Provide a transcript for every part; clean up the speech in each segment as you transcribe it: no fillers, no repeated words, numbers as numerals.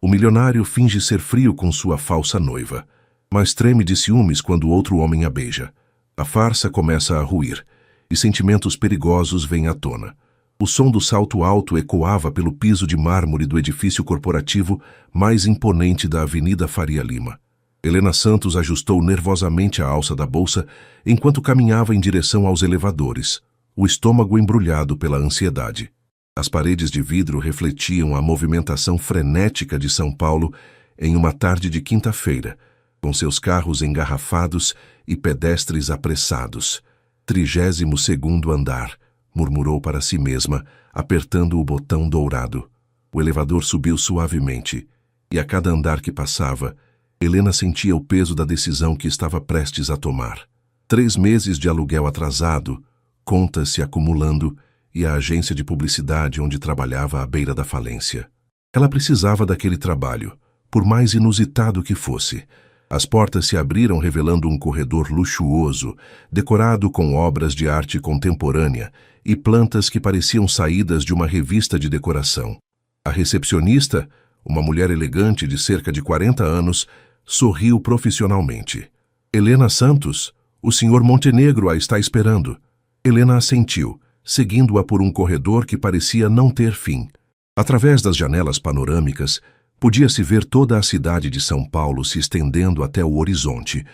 O milionário finge ser frio com sua falsa noiva, mas treme de ciúmes quando outro homem a beija. A farsa começa a ruir, e sentimentos perigosos vêm à tona. O som do salto alto ecoava pelo piso de mármore do edifício corporativo mais imponente da Avenida Faria Lima. Helena Santos ajustou nervosamente a alça da bolsa enquanto caminhava em direção aos elevadores, o estômago embrulhado pela ansiedade. As paredes de vidro refletiam a movimentação frenética de São Paulo em uma tarde de quinta-feira, com seus carros engarrafados e pedestres apressados. 32º andar, murmurou para si mesma, apertando o botão dourado. O elevador subiu suavemente, e a cada andar que passava, Helena sentia o peso da decisão que estava prestes a tomar. 3 meses de aluguel atrasado, contas se acumulando e a agência de publicidade onde trabalhava à beira da falência. Ela precisava daquele trabalho, por mais inusitado que fosse. As portas se abriram revelando um corredor luxuoso, decorado com obras de arte contemporânea e plantas que pareciam saídas de uma revista de decoração. A recepcionista, uma mulher elegante de cerca de 40 anos, sorriu profissionalmente. Helena Santos, o Sr. Montenegro a está esperando. Helena assentiu, seguindo-a por um corredor que parecia não ter fim. Através das janelas panorâmicas, podia-se ver toda a cidade de São Paulo se estendendo até o horizonte,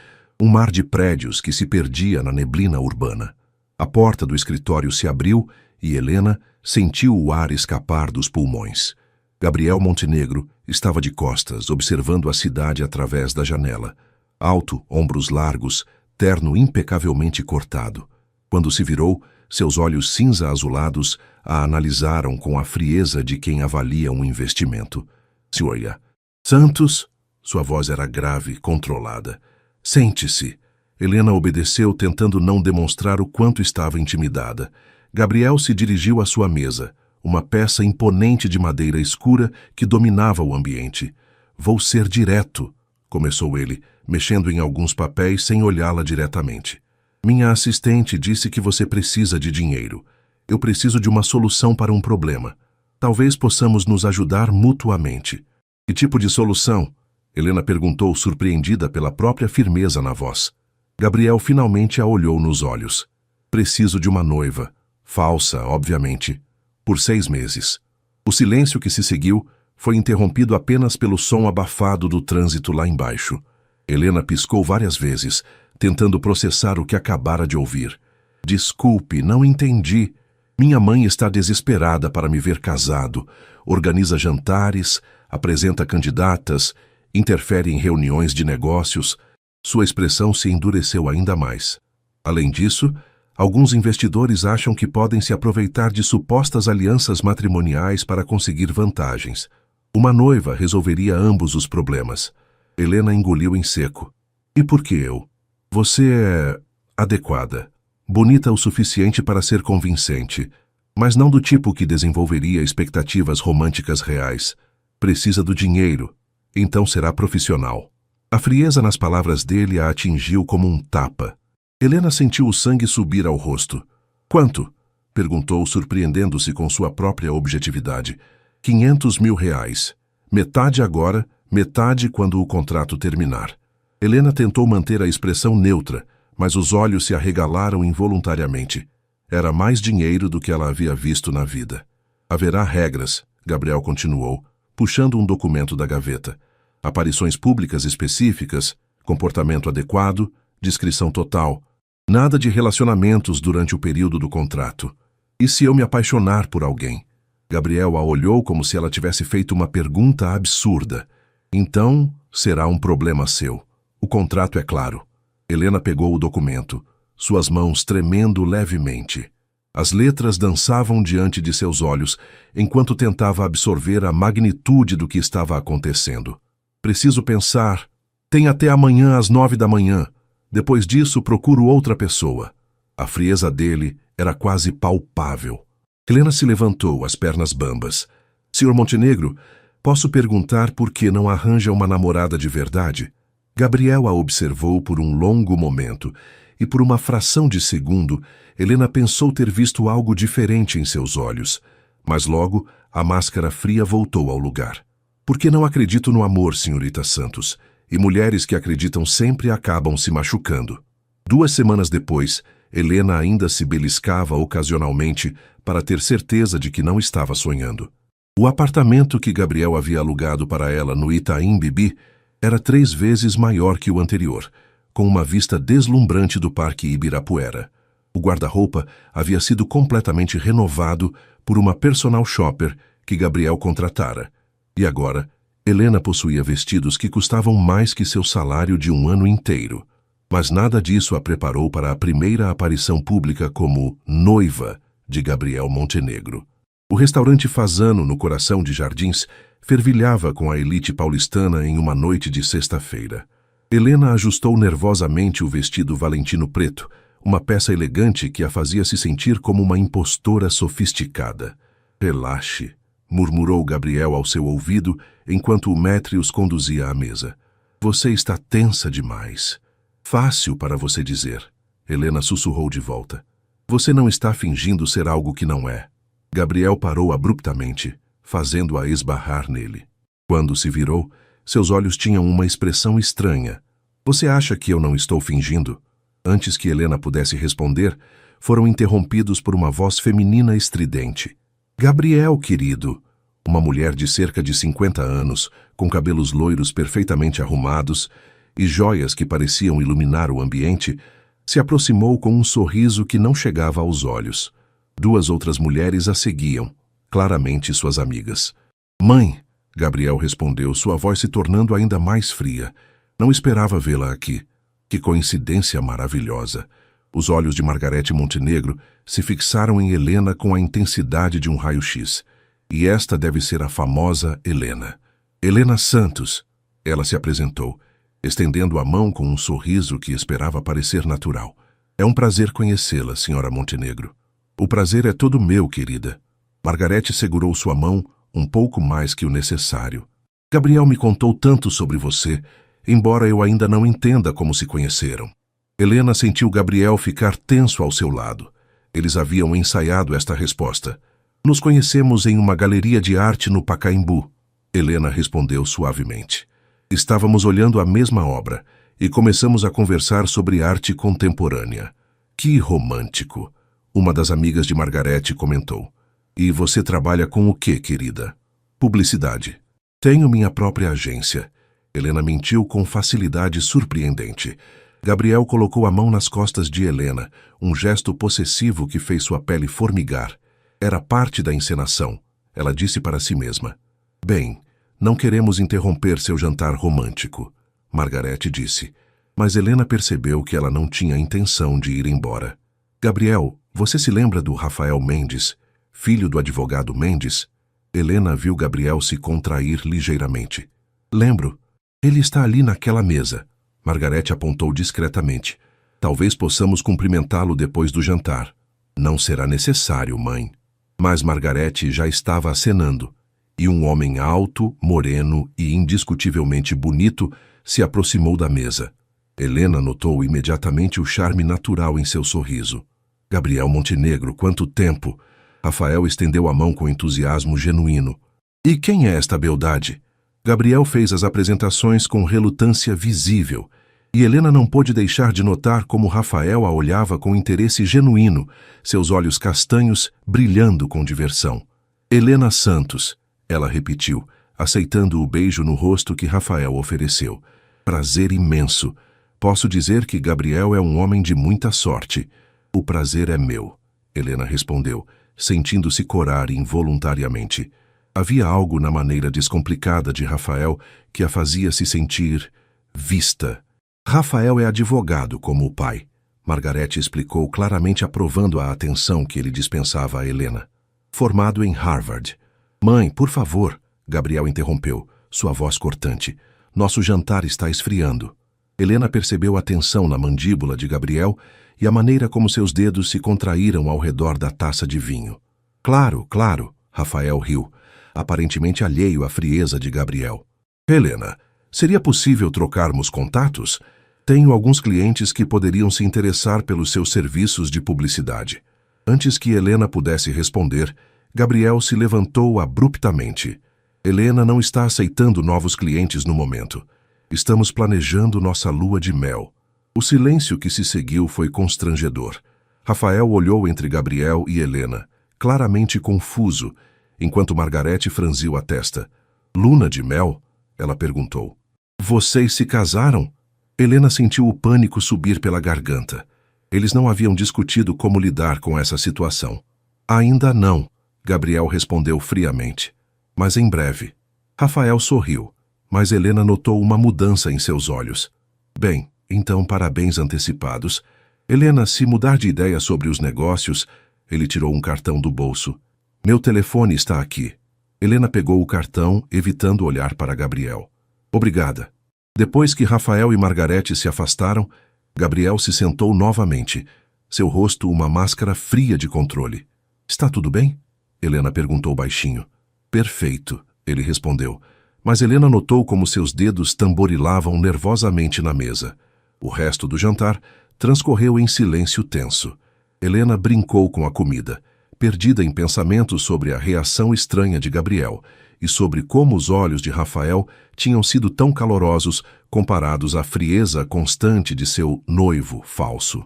um mar de prédios que se perdia na neblina urbana. A porta do escritório se abriu e Helena sentiu o ar escapar dos pulmões. Gabriel Montenegro estava de costas, observando a cidade através da janela. Alto, ombros largos, terno impecavelmente cortado. Quando se virou, seus olhos cinza-azulados a analisaram com a frieza de quem avalia um investimento. Sr. Santos, sua voz era grave, controlada. Sente-se. Helena obedeceu, tentando não demonstrar o quanto estava intimidada. Gabriel se dirigiu à sua mesa, uma peça imponente de madeira escura que dominava o ambiente. Vou ser direto, começou ele, mexendo em alguns papéis sem olhá-la diretamente. Minha assistente disse que você precisa de dinheiro. Eu preciso de uma solução para um problema. Talvez possamos nos ajudar mutuamente. Que tipo de solução? Helena perguntou, surpreendida pela própria firmeza na voz. Gabriel finalmente a olhou nos olhos. Preciso de uma noiva. Falsa, obviamente. Por 6 meses. O silêncio que se seguiu foi interrompido apenas pelo som abafado do trânsito lá embaixo. Helena piscou várias vezes, tentando processar o que acabara de ouvir. Desculpe, não entendi. Minha mãe está desesperada para me ver casado. Organiza jantares, apresenta candidatas, interfere em reuniões de negócios. Sua expressão se endureceu ainda mais. Além disso, alguns investidores acham que podem se aproveitar de supostas alianças matrimoniais para conseguir vantagens. Uma noiva resolveria ambos os problemas. Helena engoliu em seco. E por que eu? Você é adequada, bonita o suficiente para ser convincente, mas não do tipo que desenvolveria expectativas românticas reais. Precisa do dinheiro, então será profissional. A frieza nas palavras dele a atingiu como um tapa. Helena sentiu o sangue subir ao rosto. Quanto? Perguntou, surpreendendo-se com sua própria objetividade. 500 mil reais. Metade agora, metade quando o contrato terminar. Helena tentou manter a expressão neutra, mas os olhos se arregalaram involuntariamente. Era mais dinheiro do que ela havia visto na vida. Haverá regras, Gabriel continuou, puxando um documento da gaveta. Aparições públicas específicas, comportamento adequado, descrição total. Nada de relacionamentos durante o período do contrato. E se eu me apaixonar por alguém? Gabriel a olhou como se ela tivesse feito uma pergunta absurda. Então, será um problema seu. O contrato é claro. Helena pegou o documento, suas mãos tremendo levemente. As letras dançavam diante de seus olhos, enquanto tentava absorver a magnitude do que estava acontecendo. Preciso pensar. Tem até amanhã às 9 da manhã. Depois disso, procuro outra pessoa. A frieza dele era quase palpável. Helena se levantou, as pernas bambas. Sr. Montenegro, posso perguntar por que não arranja uma namorada de verdade? Gabriel a observou por um longo momento, e por uma fração de segundo, Helena pensou ter visto algo diferente em seus olhos. Mas logo, a máscara fria voltou ao lugar. Porque não acredito no amor, senhorita Santos, e mulheres que acreditam sempre acabam se machucando. 2 semanas depois, Helena ainda se beliscava ocasionalmente para ter certeza de que não estava sonhando. O apartamento que Gabriel havia alugado para ela no Itaim Bibi era 3 vezes maior que o anterior, com uma vista deslumbrante do Parque Ibirapuera. O guarda-roupa havia sido completamente renovado por uma personal shopper que Gabriel contratara. E agora, Helena possuía vestidos que custavam mais que seu salário de um ano inteiro. Mas nada disso a preparou para a primeira aparição pública como noiva de Gabriel Montenegro. O restaurante Fazano, no coração de Jardins, fervilhava com a elite paulistana em uma noite de sexta-feira. Helena ajustou nervosamente o vestido valentino preto, uma peça elegante que a fazia se sentir como uma impostora sofisticada. Relaxe, murmurou Gabriel ao seu ouvido enquanto o maître os conduzia à mesa. Você está tensa demais. Fácil para você dizer. Helena sussurrou de volta. Você não está fingindo ser algo que não é. Gabriel parou abruptamente, fazendo-a esbarrar nele. Quando se virou, seus olhos tinham uma expressão estranha. Você acha que eu não estou fingindo? Antes que Helena pudesse responder, foram interrompidos por uma voz feminina estridente. Gabriel, querido! Uma mulher de cerca de 50 anos, com cabelos loiros perfeitamente arrumados e joias que pareciam iluminar o ambiente, se aproximou com um sorriso que não chegava aos olhos. 2 outras mulheres a seguiam, claramente suas amigas. Mãe, Gabriel respondeu, sua voz se tornando ainda mais fria. Não esperava vê-la aqui. Que coincidência maravilhosa. Os olhos de Margarete Montenegro se fixaram em Helena com a intensidade de um raio-x. E esta deve ser a famosa Helena. Helena Santos. Ela se apresentou, estendendo a mão com um sorriso que esperava parecer natural. É um prazer conhecê-la, senhora Montenegro. O prazer é todo meu, querida. Margarete segurou sua mão um pouco mais que o necessário. Gabriel me contou tanto sobre você, embora eu ainda não entenda como se conheceram. Helena sentiu Gabriel ficar tenso ao seu lado. Eles haviam ensaiado esta resposta. Nos conhecemos em uma galeria de arte no Pacaembu. Helena respondeu suavemente. Estávamos olhando a mesma obra e começamos a conversar sobre arte contemporânea. Que romântico! Uma das amigas de Margarete comentou. E você trabalha com o quê, querida? Publicidade. Tenho minha própria agência. Helena mentiu com facilidade surpreendente. Gabriel colocou a mão nas costas de Helena, um gesto possessivo que fez sua pele formigar. Era parte da encenação. Ela disse para si mesma. Bem, não queremos interromper seu jantar romântico, Margarete disse. Mas Helena percebeu que ela não tinha intenção de ir embora. Gabriel, você se lembra do Rafael Mendes, filho do advogado Mendes? Helena viu Gabriel se contrair ligeiramente. Lembro. Ele está ali naquela mesa. Margarete apontou discretamente. Talvez possamos cumprimentá-lo depois do jantar. Não será necessário, mãe. Mas Margarete já estava acenando, e um homem alto, moreno e indiscutivelmente bonito se aproximou da mesa. Helena notou imediatamente o charme natural em seu sorriso. Gabriel Montenegro, quanto tempo! Rafael estendeu a mão com entusiasmo genuíno. E quem é esta beldade? Gabriel fez as apresentações com relutância visível, e Helena não pôde deixar de notar como Rafael a olhava com interesse genuíno, seus olhos castanhos brilhando com diversão. Helena Santos, ela repetiu, aceitando o beijo no rosto que Rafael ofereceu. Prazer imenso. Posso dizer que Gabriel é um homem de muita sorte. O prazer é meu, Helena respondeu, sentindo-se corar involuntariamente. Havia algo na maneira descomplicada de Rafael que a fazia se sentir vista. Rafael é advogado como o pai. Margarete explicou, claramente aprovando a atenção que ele dispensava a Helena. Formado em Harvard. Mãe, por favor, Gabriel interrompeu, sua voz cortante. Nosso jantar está esfriando. Helena percebeu a tensão na mandíbula de Gabriel e a maneira como seus dedos se contraíram ao redor da taça de vinho. Claro, claro, Rafael riu, aparentemente alheio à frieza de Gabriel. Helena, seria possível trocarmos contatos? Tenho alguns clientes que poderiam se interessar pelos seus serviços de publicidade. Antes que Helena pudesse responder, Gabriel se levantou abruptamente. Helena não está aceitando novos clientes no momento. Estamos planejando nossa lua de mel. O silêncio que se seguiu foi constrangedor. Rafael olhou entre Gabriel e Helena, claramente confuso, enquanto Margarete franziu a testa. Luna de mel? Ela perguntou. Vocês se casaram? Helena sentiu o pânico subir pela garganta. Eles não haviam discutido como lidar com essa situação. Ainda não, Gabriel respondeu friamente. Mas em breve. Rafael sorriu, mas Helena notou uma mudança em seus olhos. Bem, então parabéns antecipados. Helena, se mudar de ideia sobre os negócios, ele tirou um cartão do bolso. Meu telefone está aqui. Helena pegou o cartão, evitando olhar para Gabriel. Obrigada. Depois que Rafael e Margarete se afastaram, Gabriel se sentou novamente, seu rosto uma máscara fria de controle. Está tudo bem? Helena perguntou baixinho. Perfeito, ele respondeu, mas Helena notou como seus dedos tamborilavam nervosamente na mesa. O resto do jantar transcorreu em silêncio tenso. Helena brincou com a comida, perdida em pensamentos sobre a reação estranha de Gabriel e sobre como os olhos de Rafael tinham sido tão calorosos comparados à frieza constante de seu noivo falso.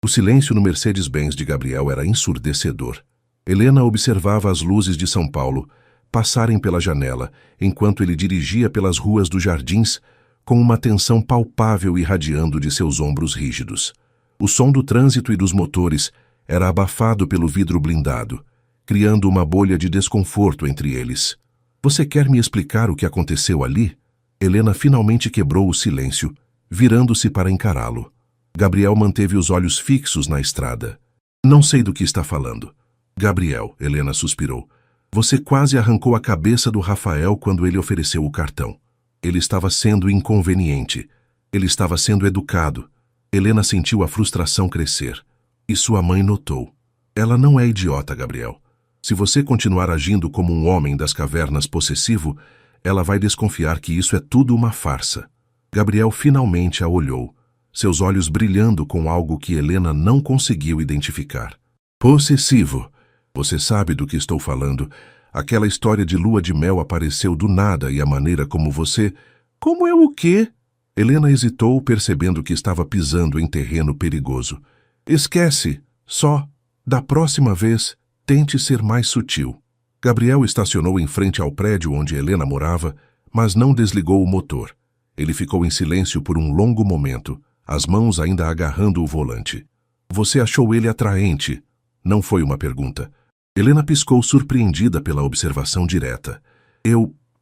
O silêncio no Mercedes-Benz de Gabriel era ensurdecedor. Helena observava as luzes de São Paulo passarem pela janela, enquanto ele dirigia pelas ruas dos Jardins, com uma tensão palpável irradiando de seus ombros rígidos. O som do trânsito e dos motores era abafado pelo vidro blindado, criando uma bolha de desconforto entre eles. Você quer me explicar o que aconteceu ali? Helena finalmente quebrou o silêncio, virando-se para encará-lo. Gabriel manteve os olhos fixos na estrada. Não sei do que está falando. Gabriel, Helena suspirou. Você quase arrancou a cabeça do Rafael quando ele ofereceu o cartão. Ele estava sendo inconveniente. Ele estava sendo educado. Helena sentiu a frustração crescer. E sua mãe notou. Ela não é idiota, Gabriel. Se você continuar agindo como um homem das cavernas possessivo, ela vai desconfiar que isso é tudo uma farsa. Gabriel finalmente a olhou, seus olhos brilhando com algo que Helena não conseguiu identificar. Possessivo. Você sabe do que estou falando. Aquela história de lua de mel apareceu do nada e a maneira como você... Como eu o quê? Helena hesitou, percebendo que estava pisando em terreno perigoso. Esquece. Só, da próxima vez, tente ser mais sutil. Gabriel estacionou em frente ao prédio onde Helena morava, mas não desligou o motor. Ele ficou em silêncio por um longo momento, as mãos ainda agarrando o volante. Você achou ele atraente? Não foi uma pergunta. Helena piscou surpreendida pela observação direta.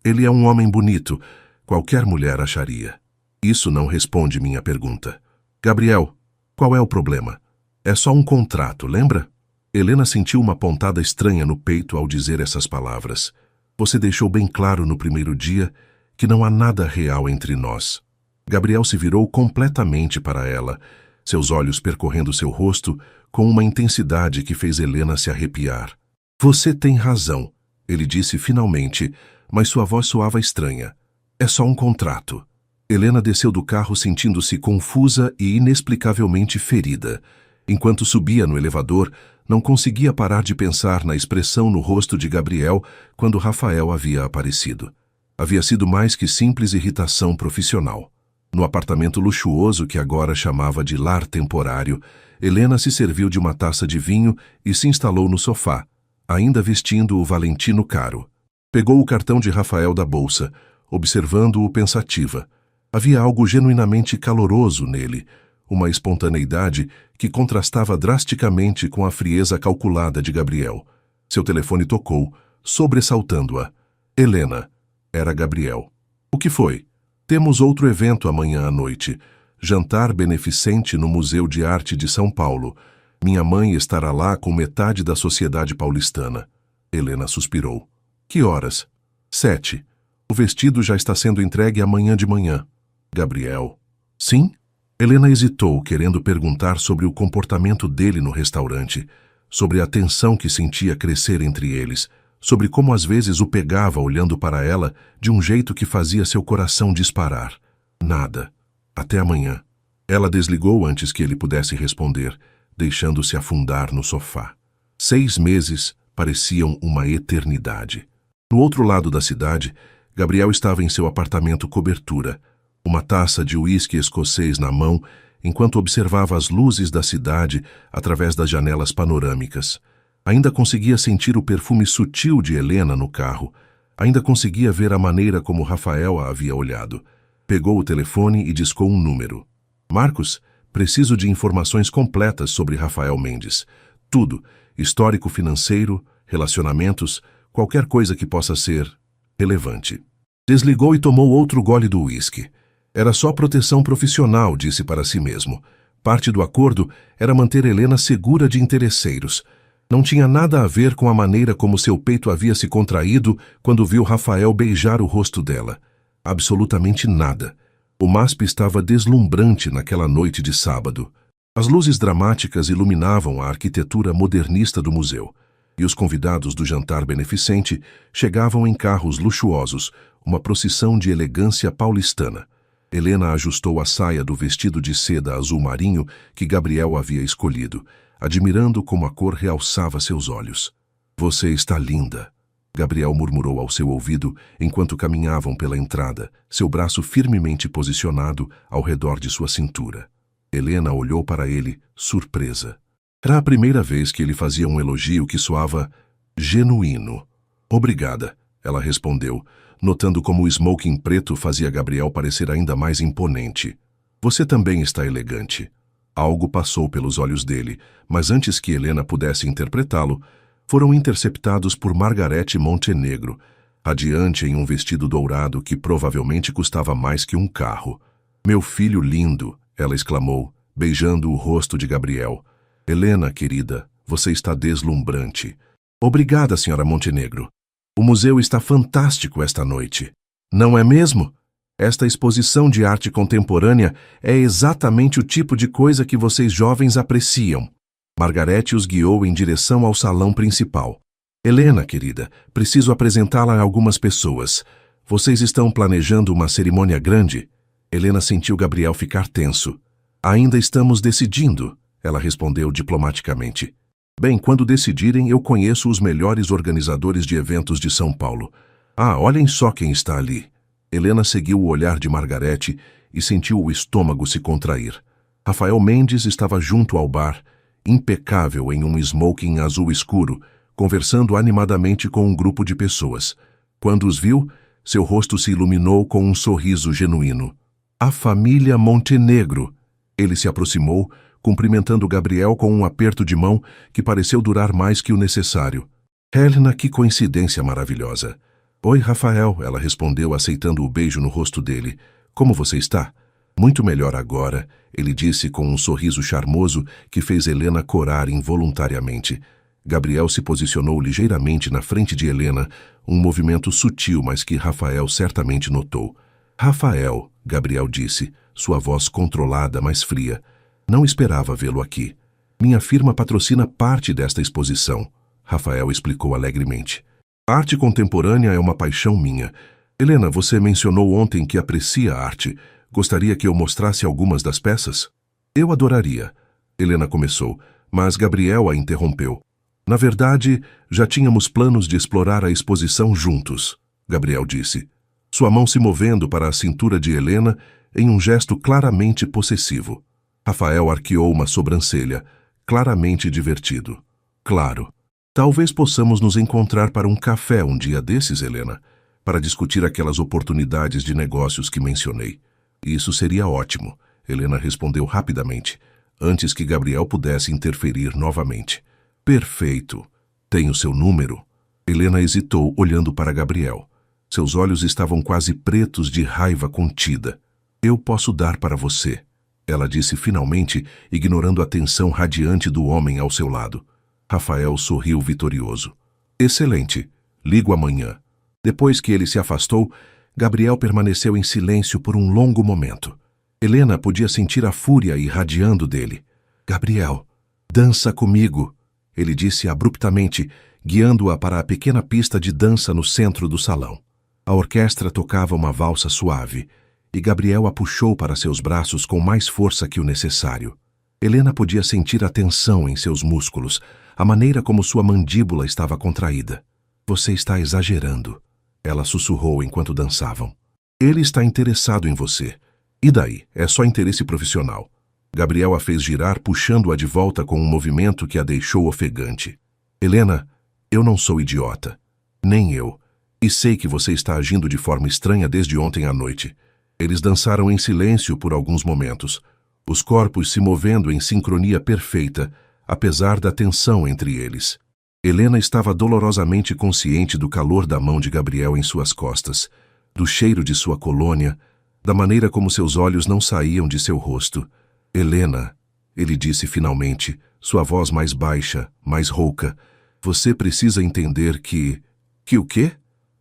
Ele é um homem bonito. Qualquer mulher acharia. Isso não responde minha pergunta. Gabriel, qual é o problema? É só um contrato, lembra? Helena sentiu uma pontada estranha no peito ao dizer essas palavras. Você deixou bem claro no primeiro dia que não há nada real entre nós. Gabriel se virou completamente para ela, seus olhos percorrendo seu rosto com uma intensidade que fez Helena se arrepiar. Você tem razão, ele disse finalmente, mas sua voz soava estranha. É só um contrato. Helena desceu do carro sentindo-se confusa e inexplicavelmente ferida. Enquanto subia no elevador, não conseguia parar de pensar na expressão no rosto de Gabriel quando Rafael havia aparecido. Havia sido mais que simples irritação profissional. No apartamento luxuoso que agora chamava de lar temporário, Helena se serviu de uma taça de vinho e se instalou no sofá, ainda vestindo o Valentino caro. Pegou o cartão de Rafael da bolsa, observando-o pensativa. Havia algo genuinamente caloroso nele, uma espontaneidade que contrastava drasticamente com a frieza calculada de Gabriel. Seu telefone tocou, sobressaltando-a. Helena. Era Gabriel. O que foi? Temos outro evento amanhã à noite. Jantar beneficente no Museu de Arte de São Paulo. Minha mãe estará lá com metade da sociedade paulistana. Helena suspirou. Que horas? 7. O vestido já está sendo entregue amanhã de manhã. Gabriel. Sim? Helena hesitou, querendo perguntar sobre o comportamento dele no restaurante, sobre a tensão que sentia crescer entre eles, sobre como às vezes o pegava olhando para ela de um jeito que fazia seu coração disparar. Nada. Até amanhã. Ela desligou antes que ele pudesse responder, deixando-se afundar no sofá. 6 meses pareciam uma eternidade. No outro lado da cidade, Gabriel estava em seu apartamento cobertura, uma taça de uísque escocês na mão, enquanto observava as luzes da cidade através das janelas panorâmicas. Ainda conseguia sentir o perfume sutil de Helena no carro. Ainda conseguia ver a maneira como Rafael a havia olhado. Pegou o telefone e discou um número. Marcos, preciso de informações completas sobre Rafael Mendes. Tudo, histórico financeiro, relacionamentos, qualquer coisa que possa ser relevante. Desligou e tomou outro gole do uísque. Era só proteção profissional, disse para si mesmo. Parte do acordo era manter Helena segura de interesseiros. Não tinha nada a ver com a maneira como seu peito havia se contraído quando viu Rafael beijar o rosto dela. Absolutamente nada. O MASP estava deslumbrante naquela noite de sábado. As luzes dramáticas iluminavam a arquitetura modernista do museu, e os convidados do jantar beneficente chegavam em carros luxuosos, uma procissão de elegância paulistana. Helena ajustou a saia do vestido de seda azul marinho que Gabriel havia escolhido, admirando como a cor realçava seus olhos. Você está linda, Gabriel murmurou ao seu ouvido enquanto caminhavam pela entrada, seu braço firmemente posicionado ao redor de sua cintura. Helena olhou para ele, surpresa. Era a primeira vez que ele fazia um elogio que soava genuíno. Obrigada, ela respondeu, notando como o smoking preto fazia Gabriel parecer ainda mais imponente. Você também está elegante. Algo passou pelos olhos dele, mas antes que Helena pudesse interpretá-lo, foram interceptados por Margarete Montenegro, radiante em um vestido dourado que provavelmente custava mais que um carro. Meu filho lindo, ela exclamou, beijando o rosto de Gabriel. Helena, querida, você está deslumbrante. Obrigada, senhora Montenegro. O museu está fantástico esta noite. Não é mesmo? Esta exposição de arte contemporânea é exatamente o tipo de coisa que vocês jovens apreciam. Margarete os guiou em direção ao salão principal. Helena, querida, preciso apresentá-la a algumas pessoas. Vocês estão planejando uma cerimônia grande? Helena sentiu Gabriel ficar tenso. Ainda estamos decidindo, ela respondeu diplomaticamente. Bem, quando decidirem, eu conheço os melhores organizadores de eventos de São Paulo. Ah, olhem só quem está ali. Helena seguiu o olhar de Margarete e sentiu o estômago se contrair. Rafael Mendes estava junto ao bar, impecável em um smoking azul escuro, conversando animadamente com um grupo de pessoas. Quando os viu, seu rosto se iluminou com um sorriso genuíno. A família Montenegro. Ele se aproximou, cumprimentando Gabriel com um aperto de mão que pareceu durar mais que o necessário. Helena, que coincidência maravilhosa. Oi, Rafael, ela respondeu, aceitando o beijo no rosto dele. Como você está? Muito melhor agora, ele disse com um sorriso charmoso que fez Helena corar involuntariamente. Gabriel se posicionou ligeiramente na frente de Helena, um movimento sutil, mas que Rafael certamente notou. Rafael, Gabriel disse, sua voz controlada, mas fria. Não esperava vê-lo aqui. Minha firma patrocina parte desta exposição, Rafael explicou alegremente. A arte contemporânea é uma paixão minha. Helena, você mencionou ontem que aprecia a arte. Gostaria que eu mostrasse algumas das peças? Eu adoraria. Helena começou, mas Gabriel a interrompeu. Na verdade, já tínhamos planos de explorar a exposição juntos, Gabriel disse, sua mão se movendo para a cintura de Helena em um gesto claramente possessivo. Rafael arqueou uma sobrancelha, claramente divertido. Claro. Talvez possamos nos encontrar para um café um dia desses, Helena, para discutir aquelas oportunidades de negócios que mencionei. Isso seria ótimo, Helena respondeu rapidamente, antes que Gabriel pudesse interferir novamente. Perfeito. Tenho seu número? Helena hesitou, olhando para Gabriel. Seus olhos estavam quase pretos de raiva contida. Eu posso dar para você, ela disse finalmente, ignorando a tensão radiante do homem ao seu lado. Rafael sorriu vitorioso. Excelente. Ligo amanhã. Depois que ele se afastou, Gabriel permaneceu em silêncio por um longo momento. Helena podia sentir a fúria irradiando dele. Gabriel, dança comigo, ele disse abruptamente, guiando-a para a pequena pista de dança no centro do salão. A orquestra tocava uma valsa suave, e Gabriel a puxou para seus braços com mais força que o necessário. Helena podia sentir a tensão em seus músculos, a maneira como sua mandíbula estava contraída. Você está exagerando. Ela sussurrou enquanto dançavam. Ele está interessado em você. E daí? É só interesse profissional. Gabriel a fez girar, puxando-a de volta com um movimento que a deixou ofegante. Helena, eu não sou idiota. Nem eu. E sei que você está agindo de forma estranha desde ontem à noite. Eles dançaram em silêncio por alguns momentos, os corpos se movendo em sincronia perfeita, apesar da tensão entre eles. Helena estava dolorosamente consciente do calor da mão de Gabriel em suas costas, do cheiro de sua colônia, da maneira como seus olhos não saíam de seu rosto. Helena, ele disse finalmente, sua voz mais baixa, mais rouca, você precisa entender que... Que o quê?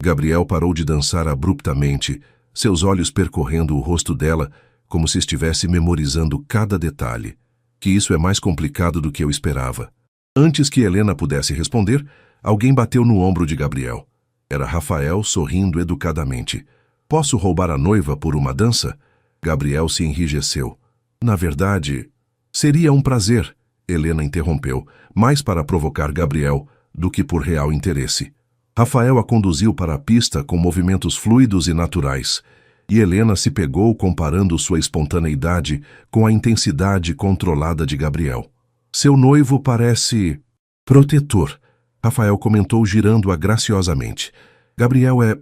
Gabriel parou de dançar abruptamente, seus olhos percorrendo o rosto dela, como se estivesse memorizando cada detalhe. Que isso é mais complicado do que eu esperava. Antes que Helena pudesse responder, alguém bateu no ombro de Gabriel. Era Rafael sorrindo educadamente. Posso roubar a noiva por uma dança? Gabriel se enrijeceu. Na verdade, seria um prazer, Helena interrompeu, mais para provocar Gabriel do que por real interesse. Rafael a conduziu para a pista com movimentos fluidos e naturais, e Helena se pegou comparando sua espontaneidade com a intensidade controlada de Gabriel. Seu noivo parece... protetor, Rafael comentou girando-a graciosamente. Gabriel é...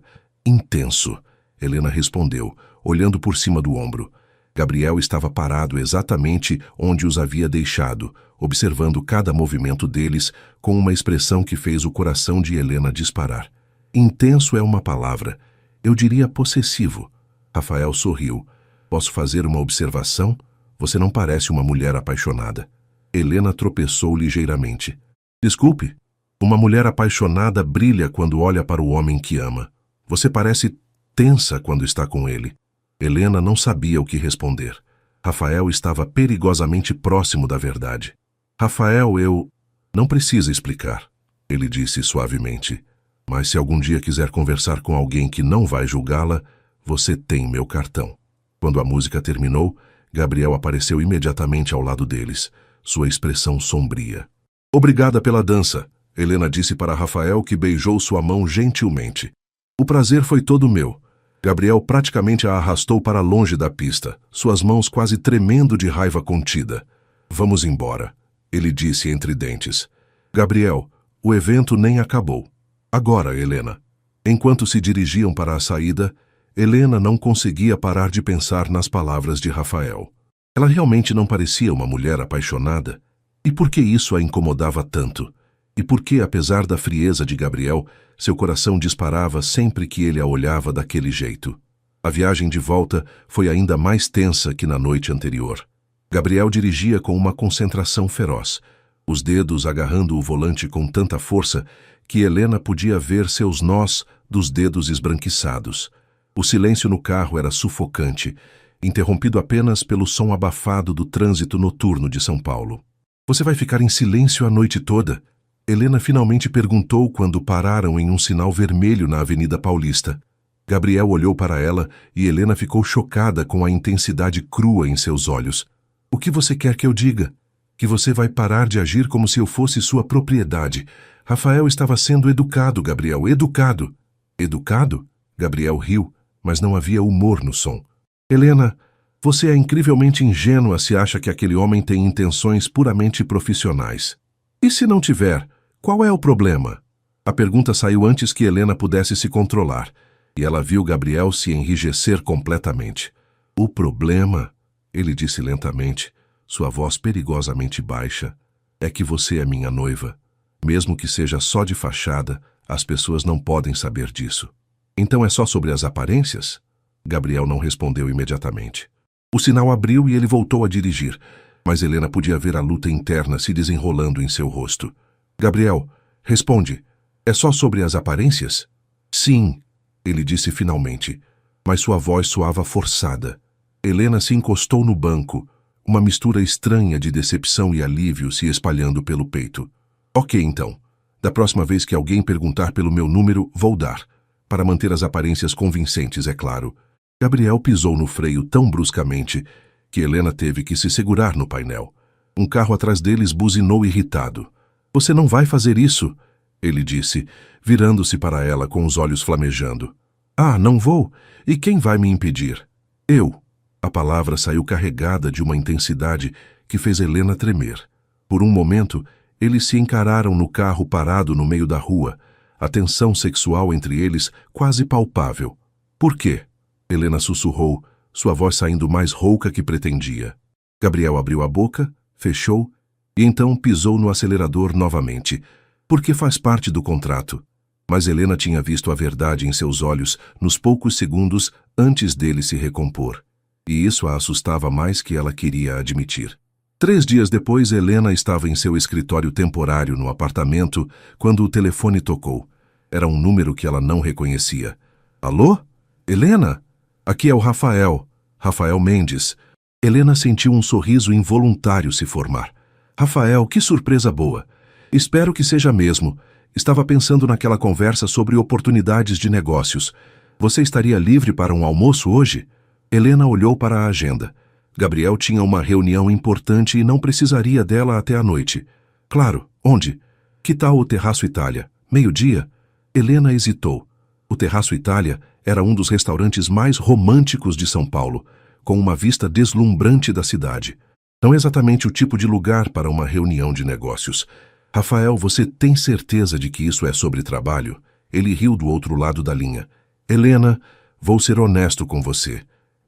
intenso, Helena respondeu, olhando por cima do ombro. Gabriel estava parado exatamente onde os havia deixado, observando cada movimento deles com uma expressão que fez o coração de Helena disparar. Intenso é uma palavra. Eu diria possessivo. Rafael sorriu. Posso fazer uma observação? Você não parece uma mulher apaixonada. Helena tropeçou ligeiramente. Desculpe. Uma mulher apaixonada brilha quando olha para o homem que ama. Você parece tensa quando está com ele. Helena não sabia o que responder. Rafael estava perigosamente próximo da verdade. Rafael, eu... Não precisa explicar, ele disse suavemente. Mas se algum dia quiser conversar com alguém que não vai julgá-la, você tem meu cartão. Quando a música terminou, Gabriel apareceu imediatamente ao lado deles, sua expressão sombria. Obrigada pela dança, Helena disse para Rafael, que beijou sua mão gentilmente. O prazer foi todo meu. Gabriel praticamente a arrastou para longe da pista, suas mãos quase tremendo de raiva contida. Vamos embora, ele disse entre dentes. Gabriel, o evento nem acabou. Agora, Helena. Enquanto se dirigiam para a saída, Helena não conseguia parar de pensar nas palavras de Rafael. Ela realmente não parecia uma mulher apaixonada? E por que isso a incomodava tanto? E por que, apesar da frieza de Gabriel, seu coração disparava sempre que ele a olhava daquele jeito? A viagem de volta foi ainda mais tensa que na noite anterior. Gabriel dirigia com uma concentração feroz, os dedos agarrando o volante com tanta força que Helena podia ver seus nós dos dedos esbranquiçados. O silêncio no carro era sufocante, interrompido apenas pelo som abafado do trânsito noturno de São Paulo. Você vai ficar em silêncio a noite toda? Helena finalmente perguntou quando pararam em um sinal vermelho na Avenida Paulista. Gabriel olhou para ela e Helena ficou chocada com a intensidade crua em seus olhos. O que você quer que eu diga? Que você vai parar de agir como se eu fosse sua propriedade. Rafael estava sendo educado, Gabriel, educado. Educado? Gabriel riu, mas não havia humor no som. Helena, você é incrivelmente ingênua se acha que aquele homem tem intenções puramente profissionais. E se não tiver, qual é o problema? A pergunta saiu antes que Helena pudesse se controlar, e ela viu Gabriel se enrijecer completamente. O problema, ele disse lentamente, sua voz perigosamente baixa, é que você é minha noiva. Mesmo que seja só de fachada, as pessoas não podem saber disso. Então é só sobre as aparências? Gabriel não respondeu imediatamente. O sinal abriu e ele voltou a dirigir, mas Helena podia ver a luta interna se desenrolando em seu rosto. Gabriel, responde. É só sobre as aparências? Sim, ele disse finalmente, mas sua voz soava forçada. Helena se encostou no banco, uma mistura estranha de decepção e alívio se espalhando pelo peito. Ok, então. Da próxima vez que alguém perguntar pelo meu número, vou dar. Para manter as aparências convincentes, é claro. Gabriel pisou no freio tão bruscamente que Helena teve que se segurar no painel. Um carro atrás deles buzinou irritado. Você não vai fazer isso? ele disse, virando-se para ela com os olhos flamejando. Ah, não vou? E quem vai me impedir? Eu. A palavra saiu carregada de uma intensidade que fez Helena tremer. Por um momento, eles se encararam no carro parado no meio da rua, a tensão sexual entre eles quase palpável. Por quê? Helena sussurrou, sua voz saindo mais rouca que pretendia. Gabriel abriu a boca, fechou e então pisou no acelerador novamente, porque faz parte do contrato. Mas Helena tinha visto a verdade em seus olhos nos poucos segundos antes dele se recompor, e isso a assustava mais que ela queria admitir. 3 dias depois, Helena estava em seu escritório temporário no apartamento quando o telefone tocou. Era um número que ela não reconhecia. Alô? Helena? Aqui é o Rafael. Rafael Mendes. Helena sentiu um sorriso involuntário se formar. Rafael, que surpresa boa. Espero que seja mesmo. Estava pensando naquela conversa sobre oportunidades de negócios. Você estaria livre para um almoço hoje? Helena olhou para a agenda. Gabriel tinha uma reunião importante e não precisaria dela até a noite. Claro, onde? Que tal o Terraço Itália? 12:00? Helena hesitou. O Terraço Itália era um dos restaurantes mais românticos de São Paulo, com uma vista deslumbrante da cidade. Não exatamente o tipo de lugar para uma reunião de negócios. Rafael, você tem certeza de que isso é sobre trabalho? Ele riu do outro lado da linha. Helena, vou ser honesto com você.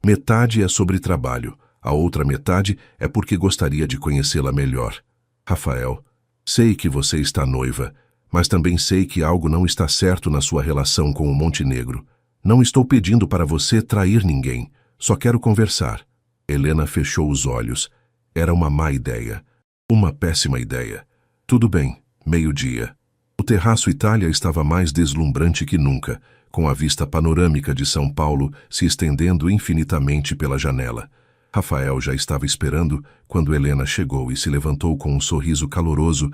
Metade é sobre trabalho. A outra metade é porque gostaria de conhecê-la melhor. Rafael, sei que você está noiva, mas também sei que algo não está certo na sua relação com o Montenegro. Não estou pedindo para você trair ninguém, só quero conversar. Helena fechou os olhos. Era uma má ideia. Uma péssima ideia. Tudo bem, 12:00. O Terraço Itália estava mais deslumbrante que nunca, com a vista panorâmica de São Paulo se estendendo infinitamente pela janela. Rafael já estava esperando quando Helena chegou e se levantou com um sorriso caloroso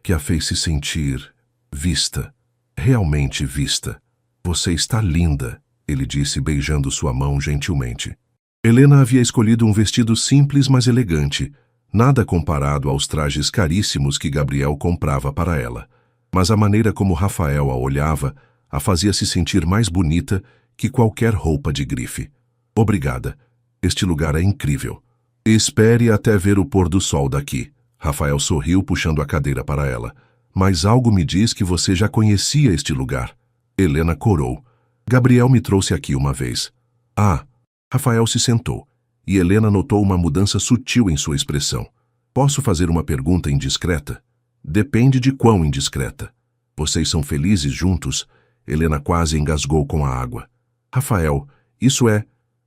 que a fez se sentir vista, realmente vista. Você está linda, ele disse beijando sua mão gentilmente. Helena havia escolhido um vestido simples mas elegante, nada comparado aos trajes caríssimos que Gabriel comprava para ela. Mas a maneira como Rafael a olhava a fazia se sentir mais bonita que qualquer roupa de grife. Obrigada. Este lugar é incrível. Espere até ver o pôr do sol daqui. Rafael sorriu puxando a cadeira para ela. Mas algo me diz que você já conhecia este lugar. Helena corou. Gabriel me trouxe aqui uma vez. Ah. Rafael se sentou, e Helena notou uma mudança sutil em sua expressão. Posso fazer uma pergunta indiscreta? Depende de quão indiscreta. Vocês são felizes juntos? Helena quase engasgou com a água. Rafael, isso é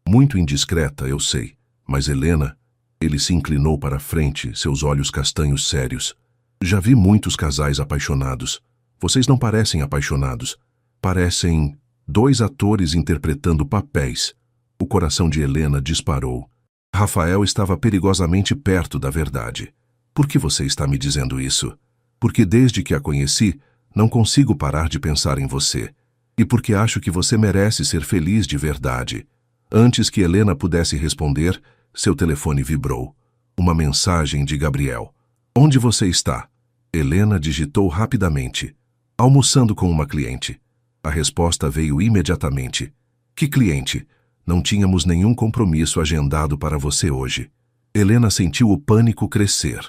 muito indiscreta, eu sei. Mas Helena... Ele se inclinou para a frente, seus olhos castanhos sérios. Já vi muitos casais apaixonados. Vocês não parecem apaixonados. Parecem 2 atores interpretando papéis. O coração de Helena disparou. Rafael estava perigosamente perto da verdade. Por que você está me dizendo isso? Porque desde que a conheci, não consigo parar de pensar em você. E porque acho que você merece ser feliz de verdade. Antes que Helena pudesse responder, seu telefone vibrou. Uma mensagem de Gabriel. Onde você está? Helena digitou rapidamente. Almoçando com uma cliente. A resposta veio imediatamente. Que cliente? Não tínhamos nenhum compromisso agendado para você hoje. Helena sentiu o pânico crescer.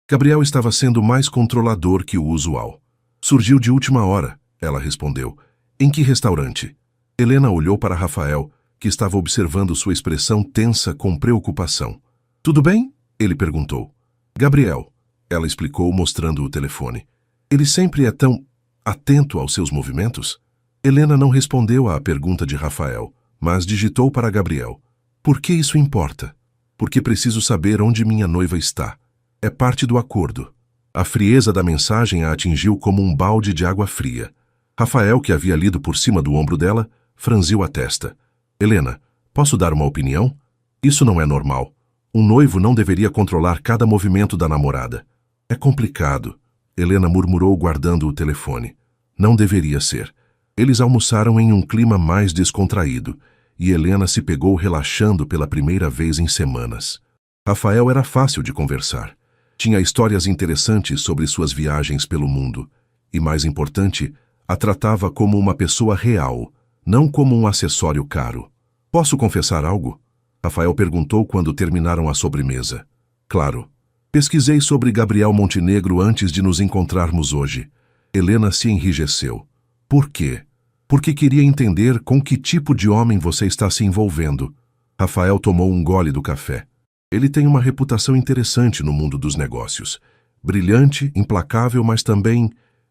Gabriel estava sendo mais controlador que o usual. Surgiu de última hora, ela respondeu. Em que restaurante? Helena olhou para Rafael, que estava observando sua expressão tensa com preocupação. Tudo bem? Ele perguntou. Gabriel, ela explicou mostrando o telefone. Ele sempre é tão atento aos seus movimentos? Helena não respondeu à pergunta de Rafael, mas digitou para Gabriel. Por que isso importa? Porque preciso saber onde minha noiva está. É parte do acordo. A frieza da mensagem a atingiu como um balde de água fria. Rafael, que havia lido por cima do ombro dela, franziu a testa. Helena, posso dar uma opinião? Isso não é normal. Um noivo não deveria controlar cada movimento da namorada. É complicado. Helena murmurou guardando o telefone. Não deveria ser. Eles almoçaram em um clima mais descontraído, e Helena se pegou relaxando pela primeira vez em semanas. Rafael era fácil de conversar. Tinha histórias interessantes sobre suas viagens pelo mundo. e, mais importante, a tratava como uma pessoa real, não como um acessório caro. Posso confessar algo? Rafael perguntou quando terminaram a sobremesa. Claro. Pesquisei sobre Gabriel Montenegro antes de nos encontrarmos hoje. Helena se enrijeceu. Por quê? Porque queria entender com que tipo de homem você está se envolvendo. Rafael tomou um gole do café. Ele tem uma reputação interessante no mundo dos negócios. Brilhante, implacável, mas também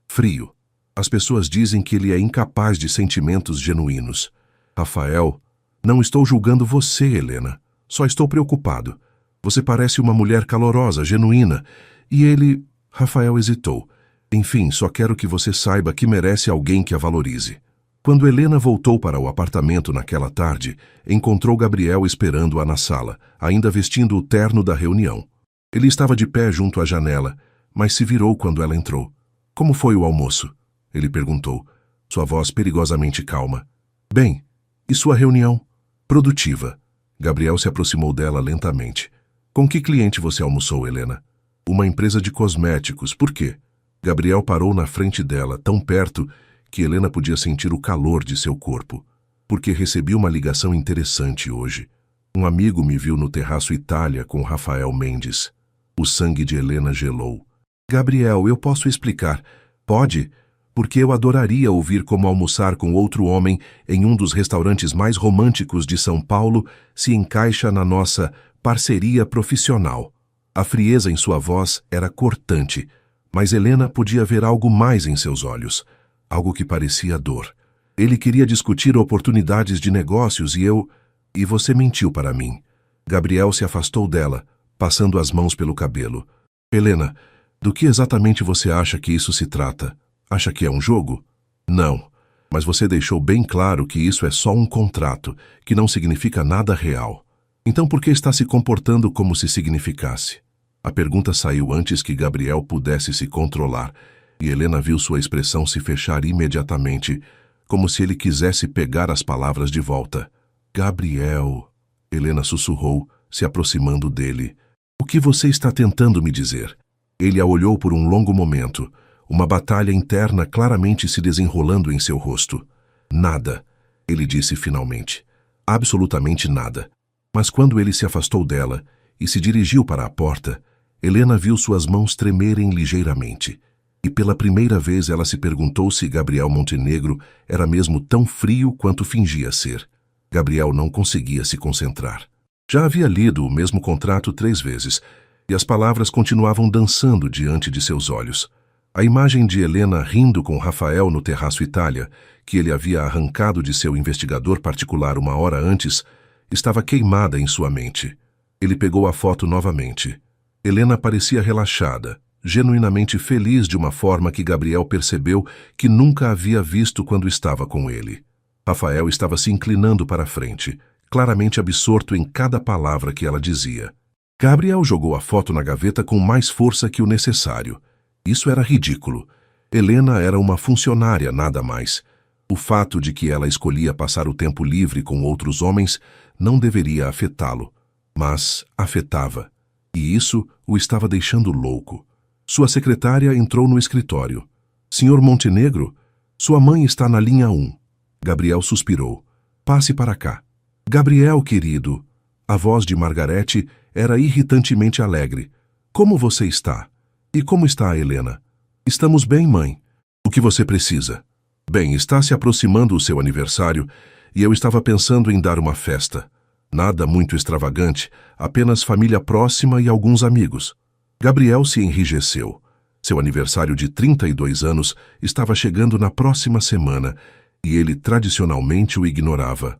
frio. As pessoas dizem que ele é incapaz de sentimentos genuínos. Rafael, não estou julgando você, Helena. Só estou preocupado. Você parece uma mulher calorosa, genuína. E ele... Rafael hesitou. Enfim, só quero que você saiba que merece alguém que a valorize. Quando Helena voltou para o apartamento naquela tarde, encontrou Gabriel esperando-a na sala, ainda vestindo o terno da reunião. Ele estava de pé junto à janela, mas se virou quando ela entrou. Como foi o almoço? Ele perguntou, sua voz perigosamente calma. Bem, e sua reunião? Produtiva. Gabriel se aproximou dela lentamente. Com que cliente você almoçou, Helena? Uma empresa de cosméticos. Por quê? Gabriel parou na frente dela, tão perto que Helena podia sentir o calor de seu corpo. Porque recebi uma ligação interessante hoje. Um amigo me viu no Terraço Itália com Rafael Mendes. O sangue de Helena gelou. Gabriel, eu posso explicar. Pode? Porque eu adoraria ouvir como almoçar com outro homem em um dos restaurantes mais românticos de São Paulo se encaixa na nossa parceria profissional. A frieza em sua voz era cortante, mas Helena podia ver algo mais em seus olhos, algo que parecia dor. Ele queria discutir oportunidades de negócios e você mentiu para mim. Gabriel se afastou dela, passando as mãos pelo cabelo. Helena, do que exatamente você acha que isso se trata? Acha que é um jogo? Não, mas você deixou bem claro que isso é só um contrato, que não significa nada real. Então por que está se comportando como se significasse? A pergunta saiu antes que Gabriel pudesse se controlar, e Helena viu sua expressão se fechar imediatamente, como se ele quisesse pegar as palavras de volta. Gabriel, Helena sussurrou, se aproximando dele. O que você está tentando me dizer? Ele a olhou por um longo momento, uma batalha interna claramente se desenrolando em seu rosto. Nada, ele disse finalmente. Absolutamente nada. Mas quando ele se afastou dela e se dirigiu para a porta, Helena viu suas mãos tremerem ligeiramente. E pela primeira vez ela se perguntou se Gabriel Montenegro era mesmo tão frio quanto fingia ser. Gabriel não conseguia se concentrar. Já havia lido o mesmo contrato 3 vezes, e as palavras continuavam dançando diante de seus olhos. A imagem de Helena rindo com Rafael no Terraço Itália, que ele havia arrancado de seu investigador particular uma hora antes, estava queimada em sua mente. Ele pegou a foto novamente. Helena parecia relaxada, genuinamente feliz de uma forma que Gabriel percebeu que nunca havia visto quando estava com ele. Rafael estava se inclinando para a frente, claramente absorto em cada palavra que ela dizia. Gabriel jogou a foto na gaveta com mais força que o necessário. Isso era ridículo. Helena era uma funcionária, nada mais. O fato de que ela escolhia passar o tempo livre com outros homens não deveria afetá-lo, mas afetava. E isso o estava deixando louco. Sua secretária entrou no escritório. Senhor Montenegro, sua mãe está na linha 1. Gabriel suspirou. Passe para cá. Gabriel, querido. A voz de Margarete era irritantemente alegre. Como você está? E como está a Helena? Estamos bem, mãe. O que você precisa? Bem, está se aproximando o seu aniversário e eu estava pensando em dar uma festa. Nada muito extravagante, apenas família próxima e alguns amigos. Gabriel se enrijeceu. Seu aniversário de 32 anos estava chegando na próxima semana e ele tradicionalmente o ignorava.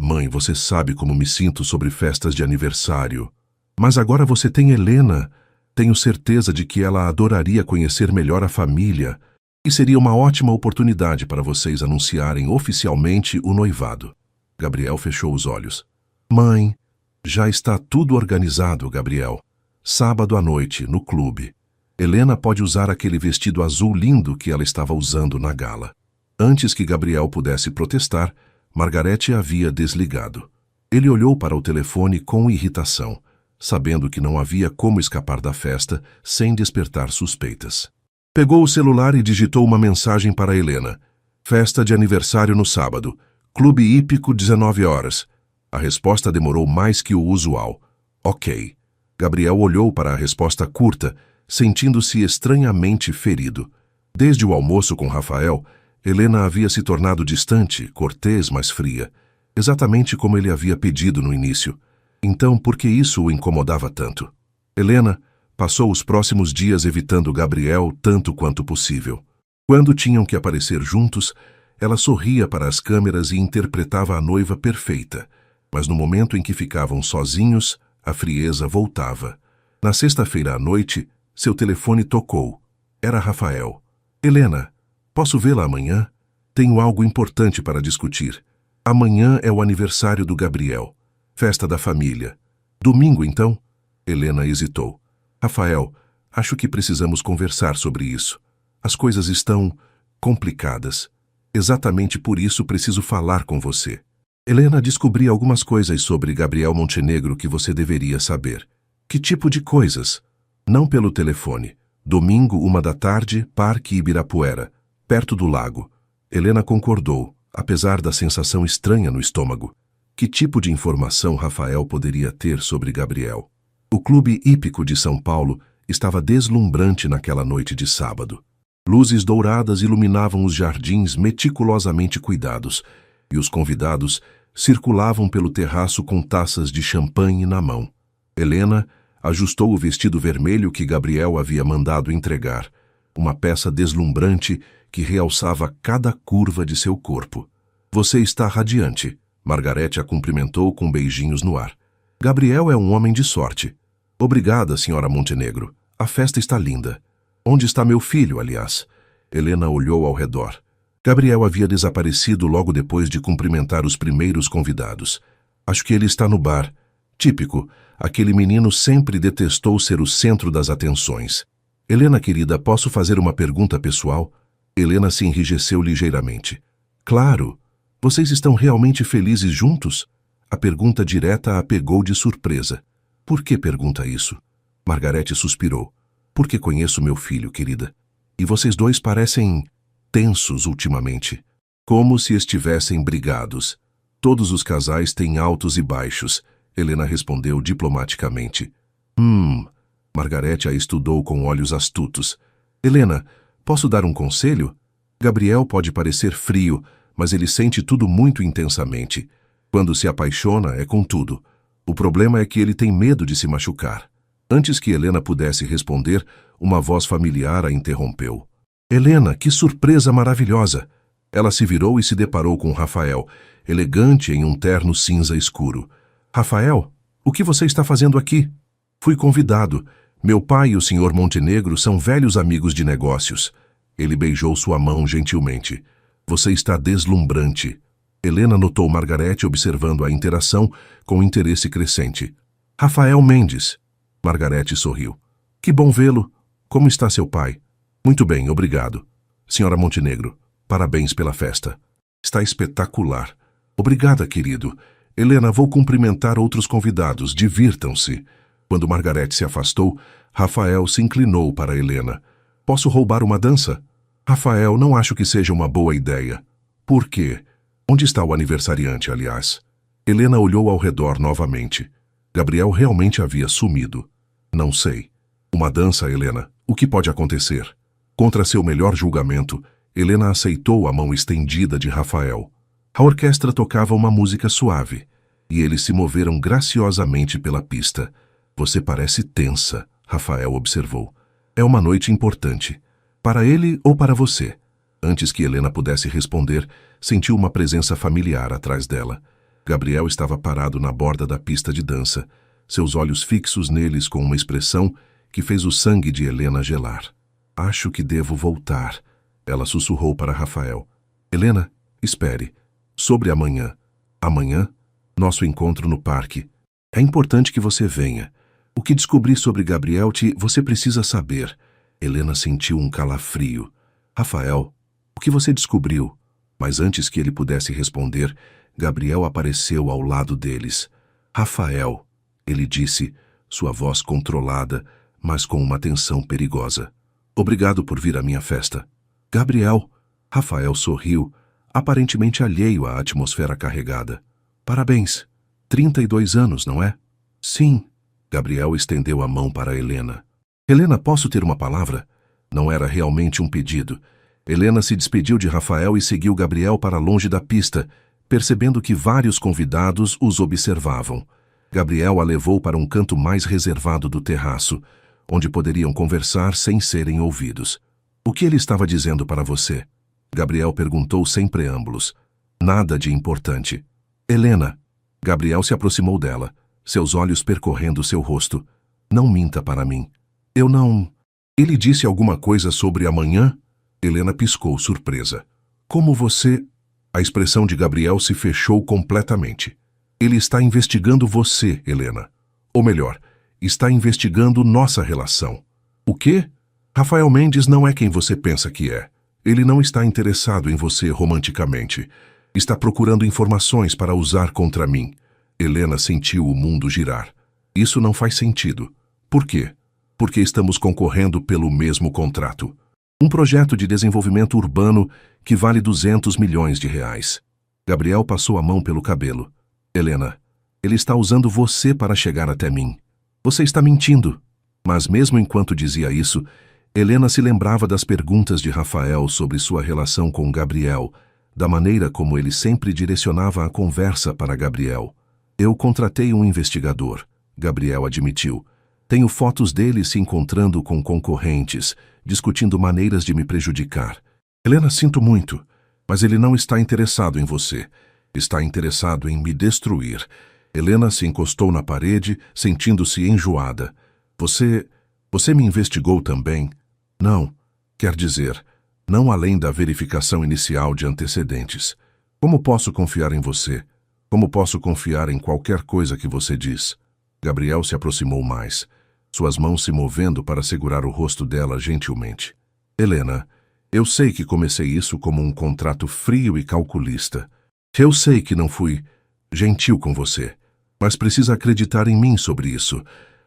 Mãe, você sabe como me sinto sobre festas de aniversário. Mas agora você tem Helena. Tenho certeza de que ela adoraria conhecer melhor a família e seria uma ótima oportunidade para vocês anunciarem oficialmente o noivado. Gabriel fechou os olhos. Mãe, já está tudo organizado, Gabriel. Sábado à noite, no clube. Helena pode usar aquele vestido azul lindo que ela estava usando na gala. Antes que Gabriel pudesse protestar, Margarete havia desligado. Ele olhou para o telefone com irritação, sabendo que não havia como escapar da festa sem despertar suspeitas. Pegou o celular e digitou uma mensagem para Helena. Festa de aniversário no sábado. Clube hípico, 19 horas. A resposta demorou mais que o usual. Ok. Gabriel olhou para a resposta curta, sentindo-se estranhamente ferido. Desde o almoço com Rafael, Helena havia se tornado distante, cortês, mas fria. Exatamente como ele havia pedido no início. Então, por que isso o incomodava tanto? Helena passou os próximos dias evitando Gabriel tanto quanto possível. Quando tinham que aparecer juntos, ela sorria para as câmeras e interpretava a noiva perfeita. Mas no momento em que ficavam sozinhos, a frieza voltava. Na sexta-feira à noite, seu telefone tocou. Era Rafael. Helena, posso vê-la amanhã? Tenho algo importante para discutir. Amanhã é o aniversário do Gabriel. Festa da família. Domingo, então? Helena hesitou. Rafael, acho que precisamos conversar sobre isso. As coisas estão complicadas. Exatamente por isso preciso falar com você. Helena, descobri algumas coisas sobre Gabriel Montenegro que você deveria saber. Que tipo de coisas? Não pelo telefone. Domingo, 1 da tarde, Parque Ibirapuera, perto do lago. Helena concordou, apesar da sensação estranha no estômago. Que tipo de informação Rafael poderia ter sobre Gabriel? O Clube Hípico de São Paulo estava deslumbrante naquela noite de sábado. Luzes douradas iluminavam os jardins meticulosamente cuidados, e os convidados circulavam pelo terraço com taças de champanhe na mão. Helena ajustou o vestido vermelho que Gabriel havia mandado entregar, uma peça deslumbrante que realçava cada curva de seu corpo. Você está radiante, Margarete a cumprimentou com beijinhos no ar. Gabriel é um homem de sorte. Obrigada, senhora Montenegro. A festa está linda. Onde está meu filho, aliás? Helena olhou ao redor. Gabriel havia desaparecido logo depois de cumprimentar os primeiros convidados. Acho que ele está no bar. Típico, aquele menino sempre detestou ser o centro das atenções. Helena, querida, posso fazer uma pergunta pessoal? Helena se enrijeceu ligeiramente. Claro. Vocês estão realmente felizes juntos? A pergunta direta a pegou de surpresa. Por que pergunta isso? Margarete suspirou. Porque conheço meu filho, querida. E vocês dois parecem tensos ultimamente. Como se estivessem brigados. Todos os casais têm altos e baixos, Helena respondeu diplomaticamente. Margarete a estudou com olhos astutos. Helena, posso dar um conselho? Gabriel pode parecer frio, mas ele sente tudo muito intensamente. Quando se apaixona, é com tudo. O problema é que ele tem medo de se machucar. Antes que Helena pudesse responder, uma voz familiar a interrompeu. Helena, que surpresa maravilhosa! Ela se virou e se deparou com Rafael, elegante em um terno cinza escuro. Rafael, o que você está fazendo aqui? Fui convidado. Meu pai e o Sr. Montenegro são velhos amigos de negócios. Ele beijou sua mão gentilmente. Você está deslumbrante. Helena notou Margarete observando a interação com interesse crescente. Rafael Mendes. Margarete sorriu. Que bom vê-lo. Como está seu pai? Muito bem, obrigado. Senhora Montenegro, parabéns pela festa. Está espetacular. Obrigada, querido. Helena, vou cumprimentar outros convidados. Divirtam-se. Quando Margarete se afastou, Rafael se inclinou para Helena. Posso roubar uma dança? Rafael, não acho que seja uma boa ideia. Por quê? Onde está o aniversariante, aliás? Helena olhou ao redor novamente. Gabriel realmente havia sumido. Não sei. Uma dança, Helena. O que pode acontecer? Contra seu melhor julgamento, Helena aceitou a mão estendida de Rafael. A orquestra tocava uma música suave, e eles se moveram graciosamente pela pista. Você parece tensa, Rafael observou. É uma noite importante. Para ele ou para você? Antes que Helena pudesse responder, sentiu uma presença familiar atrás dela. Gabriel estava parado na borda da pista de dança, seus olhos fixos neles com uma expressão que fez o sangue de Helena gelar. Acho que devo voltar, ela sussurrou para Rafael. Helena, espere. Sobre amanhã. Amanhã? Nosso encontro no parque. É importante que você venha. O que descobri sobre Gabriel você precisa saber. Helena sentiu um calafrio. Rafael, o que você descobriu? Mas antes que ele pudesse responder, Gabriel apareceu ao lado deles. Rafael, ele disse, sua voz controlada, mas com uma tensão perigosa. Obrigado por vir à minha festa. Gabriel. Rafael sorriu, aparentemente alheio à atmosfera carregada. Parabéns. 32 anos, não é? Sim. Gabriel estendeu a mão para Helena. Helena, posso ter uma palavra? Não era realmente um pedido. Helena se despediu de Rafael e seguiu Gabriel para longe da pista, percebendo que vários convidados os observavam. Gabriel a levou para um canto mais reservado do terraço, onde poderiam conversar sem serem ouvidos. O que ele estava dizendo para você? Gabriel perguntou sem preâmbulos. Nada de importante. Helena. Gabriel se aproximou dela, seus olhos percorrendo seu rosto. Não minta para mim. Eu não... Ele disse alguma coisa sobre amanhã? Helena piscou, surpresa. Como você... A expressão de Gabriel se fechou completamente. Ele está investigando você, Helena. Ou melhor, está investigando nossa relação. O quê? Rafael Mendes não é quem você pensa que é. Ele não está interessado em você romanticamente. Está procurando informações para usar contra mim. Helena sentiu o mundo girar. Isso não faz sentido. Por quê? Porque estamos concorrendo pelo mesmo contrato. Um projeto de desenvolvimento urbano que vale 200 milhões de reais. Gabriel passou a mão pelo cabelo. Helena, ele está usando você para chegar até mim. Você está mentindo. Mas mesmo enquanto dizia isso, Helena se lembrava das perguntas de Rafael sobre sua relação com Gabriel, da maneira como ele sempre direcionava a conversa para Gabriel. Eu contratei um investigador, Gabriel admitiu. Tenho fotos dele se encontrando com concorrentes, discutindo maneiras de me prejudicar. Helena, sinto muito, mas ele não está interessado em você. Está interessado em me destruir. Helena se encostou na parede, sentindo-se enjoada. Você me investigou também? Não. Quer dizer, não além da verificação inicial de antecedentes. Como posso confiar em você? Como posso confiar em qualquer coisa que você diz? Gabriel se aproximou mais, suas mãos se movendo para segurar o rosto dela gentilmente. Helena, eu sei que comecei isso como um contrato frio e calculista. Eu sei que não fui gentil com você, mas precisa acreditar em mim sobre isso.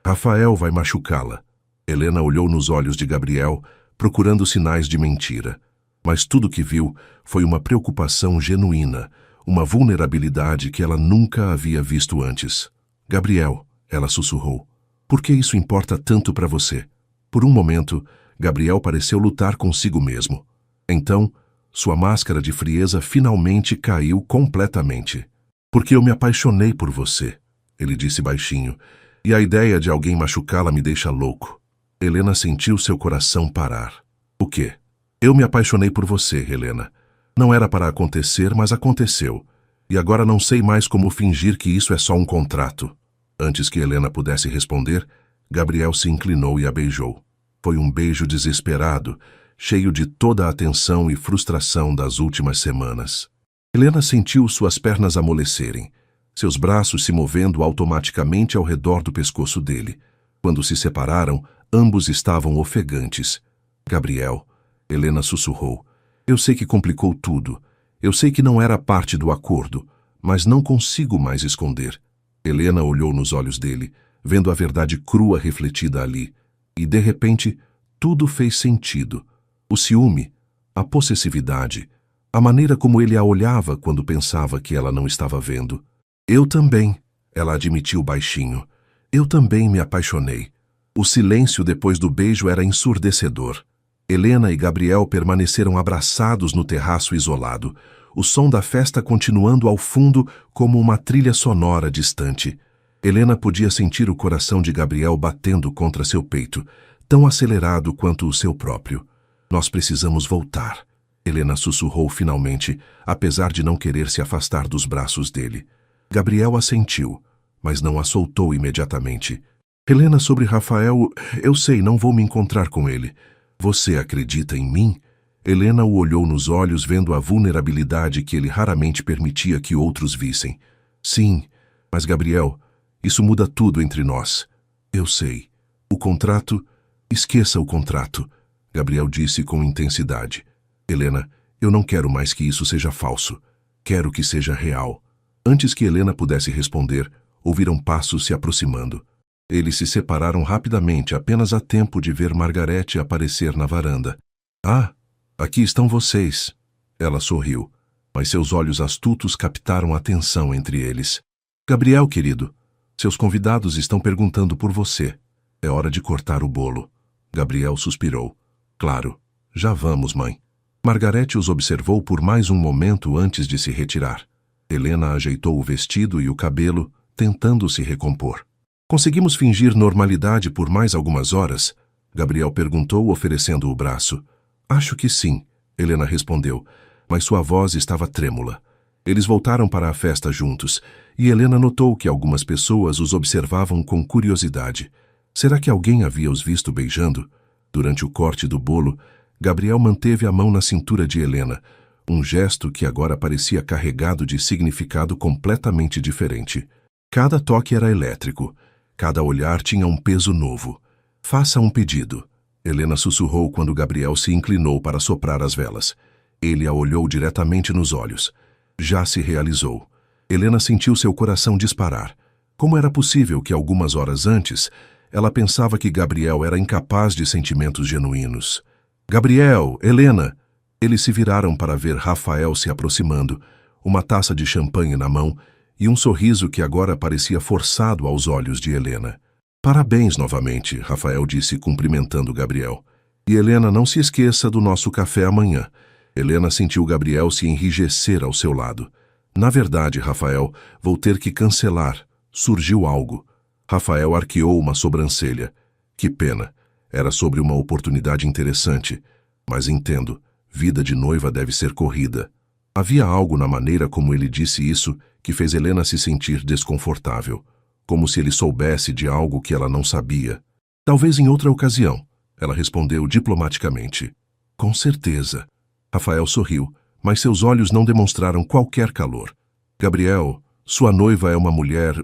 Rafael vai machucá-la. Helena olhou nos olhos de Gabriel, procurando sinais de mentira. Mas tudo que viu foi uma preocupação genuína, uma vulnerabilidade que ela nunca havia visto antes. Gabriel, ela sussurrou, por que isso importa tanto para você? Por um momento, Gabriel pareceu lutar consigo mesmo. Então, sua máscara de frieza finalmente caiu completamente. Porque eu me apaixonei por você, ele disse baixinho, e a ideia de alguém machucá-la me deixa louco. Helena sentiu seu coração parar. O quê? Eu me apaixonei por você, Helena. Não era para acontecer, mas aconteceu. E agora não sei mais como fingir que isso é só um contrato. Antes que Helena pudesse responder, Gabriel se inclinou e a beijou. Foi um beijo desesperado, cheio de toda a atenção e frustração das últimas semanas. Helena sentiu suas pernas amolecerem, seus braços se movendo automaticamente ao redor do pescoço dele. Quando se separaram, ambos estavam ofegantes. Gabriel, Helena sussurrou, eu sei que complicou tudo. Eu sei que não era parte do acordo, mas não consigo mais esconder. Helena olhou nos olhos dele, vendo a verdade crua refletida ali, e de repente, tudo fez sentido. O ciúme, a possessividade, a maneira como ele a olhava quando pensava que ela não estava vendo. Eu também, ela admitiu baixinho. Eu também me apaixonei. O silêncio depois do beijo era ensurdecedor. Helena e Gabriel permaneceram abraçados no terraço isolado, o som da festa continuando ao fundo como uma trilha sonora distante. Helena podia sentir o coração de Gabriel batendo contra seu peito, tão acelerado quanto o seu próprio. Nós precisamos voltar, Helena sussurrou finalmente, apesar de não querer se afastar dos braços dele. Gabriel assentiu, mas não a soltou imediatamente. Helena, sobre Rafael, eu sei, não vou me encontrar com ele. Você acredita em mim? Helena o olhou nos olhos, vendo a vulnerabilidade que ele raramente permitia que outros vissem. Sim, mas Gabriel, isso muda tudo entre nós. Eu sei. O contrato... Esqueça o contrato, Gabriel disse com intensidade. Helena, eu não quero mais que isso seja falso. Quero que seja real. Antes que Helena pudesse responder, ouviram passos se aproximando. Eles se separaram rapidamente, apenas a tempo de ver Margarete aparecer na varanda. Ah, aqui estão vocês. Ela sorriu, mas seus olhos astutos captaram a tensão entre eles. Gabriel, querido, seus convidados estão perguntando por você. É hora de cortar o bolo. Gabriel suspirou. Claro, já vamos, mãe. Margarete os observou por mais um momento antes de se retirar. Helena ajeitou o vestido e o cabelo, tentando se recompor. Conseguimos fingir normalidade por mais algumas horas? Gabriel perguntou, oferecendo o braço. Acho que sim, Helena respondeu, mas sua voz estava trêmula. Eles voltaram para a festa juntos, e Helena notou que algumas pessoas os observavam com curiosidade. Será que alguém havia os visto beijando? Durante o corte do bolo, Gabriel manteve a mão na cintura de Helena, um gesto que agora parecia carregado de significado completamente diferente. Cada toque era elétrico, cada olhar tinha um peso novo. Faça um pedido, Helena sussurrou quando Gabriel se inclinou para soprar as velas. Ele a olhou diretamente nos olhos. Já se realizou. Helena sentiu seu coração disparar. Como era possível que algumas horas antes, ela pensava que Gabriel era incapaz de sentimentos genuínos? Gabriel, Helena! Eles se viraram para ver Rafael se aproximando, uma taça de champanhe na mão e um sorriso que agora parecia forçado aos olhos de Helena. Parabéns novamente, Rafael disse cumprimentando Gabriel. E Helena, não se esqueça do nosso café amanhã. Helena sentiu Gabriel se enrijecer ao seu lado. Na verdade, Rafael, vou ter que cancelar. Surgiu algo. Rafael arqueou uma sobrancelha. Que pena. Era sobre uma oportunidade interessante. Mas entendo. Vida de noiva deve ser corrida. Havia algo na maneira como ele disse isso que fez Helena se sentir desconfortável. Como se ele soubesse de algo que ela não sabia. Talvez em outra ocasião, ela respondeu diplomaticamente. Com certeza. Rafael sorriu, mas seus olhos não demonstraram qualquer calor. Gabriel, sua noiva é uma mulher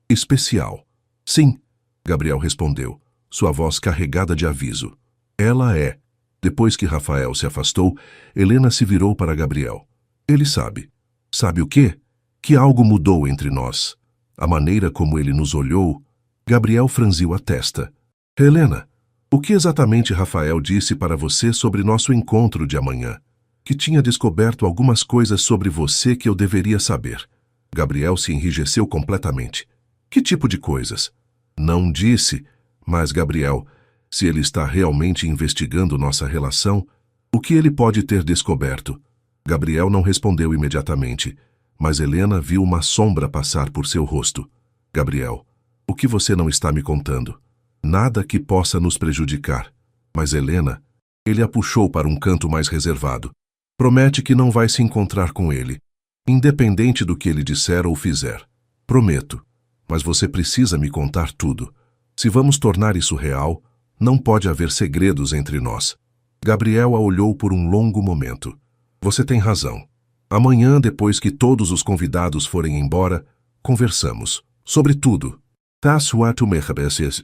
especial. Sim, Gabriel respondeu, sua voz carregada de aviso. Ela é. Depois que Rafael se afastou, Helena se virou para Gabriel. Ele sabe. Sabe o quê? Que algo mudou entre nós. A maneira como ele nos olhou, Gabriel franziu a testa. Helena, o que exatamente Rafael disse para você sobre nosso encontro de amanhã? Que tinha descoberto algumas coisas sobre você que eu deveria saber. Gabriel se enrijeceu completamente. Que tipo de coisas? Não disse, mas Gabriel, se ele está realmente investigando nossa relação, o que ele pode ter descoberto? Gabriel não respondeu imediatamente, mas Helena viu uma sombra passar por seu rosto. Gabriel, o que você não está me contando? Nada que possa nos prejudicar. Mas Helena, ele a puxou para um canto mais reservado. Promete que não vai se encontrar com ele, independente do que ele disser ou fizer. Prometo. Mas você precisa me contar tudo. Se vamos tornar isso real, não pode haver segredos entre nós. Gabriel a olhou por um longo momento. Você tem razão. Amanhã, depois que todos os convidados forem embora, conversamos. Sobre tudo.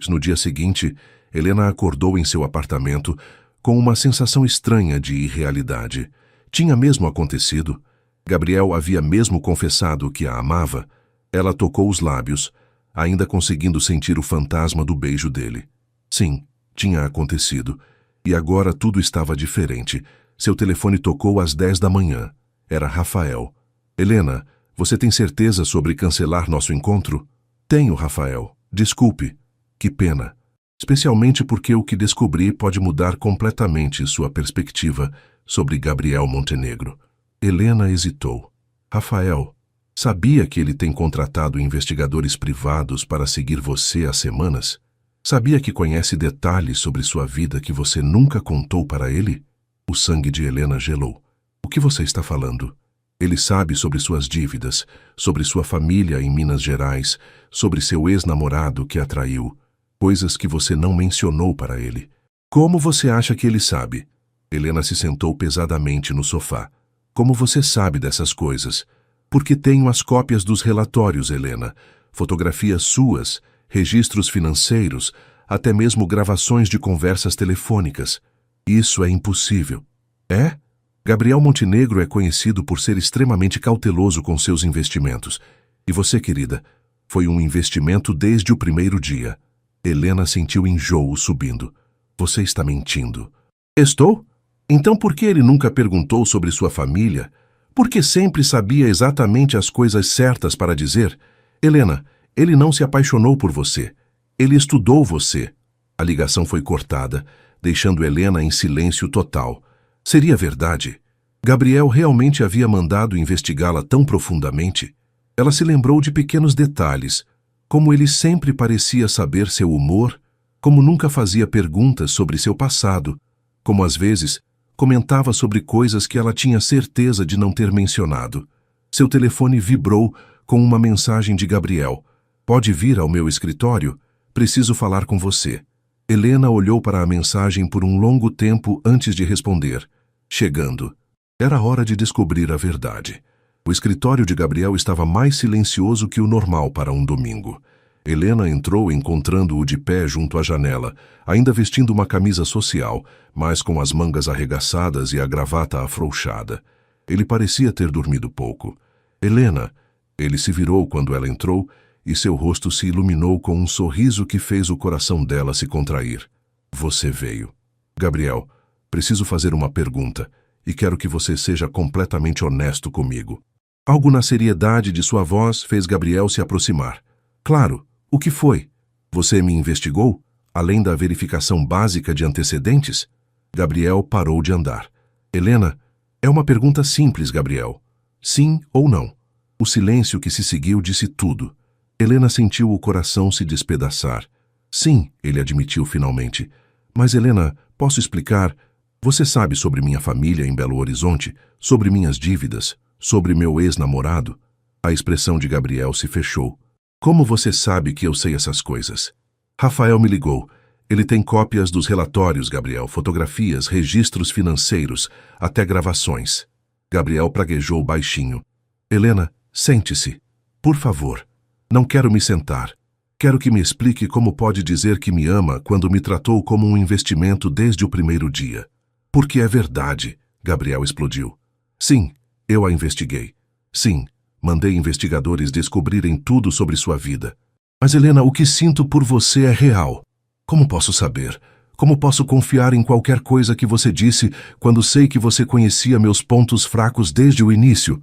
No dia seguinte, Helena acordou em seu apartamento com uma sensação estranha de irrealidade. Tinha mesmo acontecido? Gabriel havia mesmo confessado que a amava? Ela tocou os lábios, ainda conseguindo sentir o fantasma do beijo dele. Sim, tinha acontecido. E agora tudo estava diferente. Seu telefone tocou às 10 da manhã. Era Rafael. Helena, você tem certeza sobre cancelar nosso encontro? Tenho, Rafael. Desculpe. Que pena. Especialmente porque o que descobri pode mudar completamente sua perspectiva sobre Gabriel Montenegro. Helena hesitou. Rafael, sabia que ele tem contratado investigadores privados para seguir você há semanas? Sabia que conhece detalhes sobre sua vida que você nunca contou para ele? O sangue de Helena gelou. O que você está falando? Ele sabe sobre suas dívidas, sobre sua família em Minas Gerais, sobre seu ex-namorado que a traiu, coisas que você não mencionou para ele. Como você acha que ele sabe? Helena se sentou pesadamente no sofá. Como você sabe dessas coisas? Porque tenho as cópias dos relatórios, Helena. Fotografias suas, registros financeiros, até mesmo gravações de conversas telefônicas. Isso é impossível. É? Gabriel Montenegro é conhecido por ser extremamente cauteloso com seus investimentos. E você, querida, foi um investimento desde o primeiro dia. Helena sentiu enjoo subindo. Você está mentindo. Estou? Então por que ele nunca perguntou sobre sua família? Por que sempre sabia exatamente as coisas certas para dizer? Helena, ele não se apaixonou por você. Ele estudou você. A ligação foi cortada, deixando Helena em silêncio total. Seria verdade? Gabriel realmente havia mandado investigá-la tão profundamente? Ela se lembrou de pequenos detalhes, como ele sempre parecia saber seu humor, como nunca fazia perguntas sobre seu passado, como às vezes comentava sobre coisas que ela tinha certeza de não ter mencionado. Seu telefone vibrou com uma mensagem de Gabriel. Pode vir ao meu escritório? Preciso falar com você. Helena olhou para a mensagem por um longo tempo antes de responder. Chegando. Era hora de descobrir a verdade. O escritório de Gabriel estava mais silencioso que o normal para um domingo. Helena entrou encontrando-o de pé junto à janela, ainda vestindo uma camisa social, mas com as mangas arregaçadas e a gravata afrouxada. Ele parecia ter dormido pouco. Helena! Ele se virou quando ela entrou e seu rosto se iluminou com um sorriso que fez o coração dela se contrair. Você veio. Gabriel, preciso fazer uma pergunta e quero que você seja completamente honesto comigo. Algo na seriedade de sua voz fez Gabriel se aproximar. Claro, o que foi? Você me investigou? Além da verificação básica de antecedentes? Gabriel parou de andar. Helena, é uma pergunta simples, Gabriel. Sim ou não? O silêncio que se seguiu disse tudo. Helena sentiu o coração se despedaçar. Sim, ele admitiu finalmente. Mas, Helena, posso explicar? Você sabe sobre minha família em Belo Horizonte, sobre minhas dívidas, sobre meu ex-namorado? A expressão de Gabriel se fechou. Como você sabe que eu sei essas coisas? Rafael me ligou. Ele tem cópias dos relatórios, Gabriel, fotografias, registros financeiros, até gravações. Gabriel praguejou baixinho. Helena, sente-se. Por favor. Não quero me sentar. Quero que me explique como pode dizer que me ama quando me tratou como um investimento desde o primeiro dia. Porque é verdade, Gabriel explodiu. Sim, eu a investiguei. Sim, mandei investigadores descobrirem tudo sobre sua vida. Mas, Helena, o que sinto por você é real. Como posso saber? Como posso confiar em qualquer coisa que você disse quando sei que você conhecia meus pontos fracos desde o início?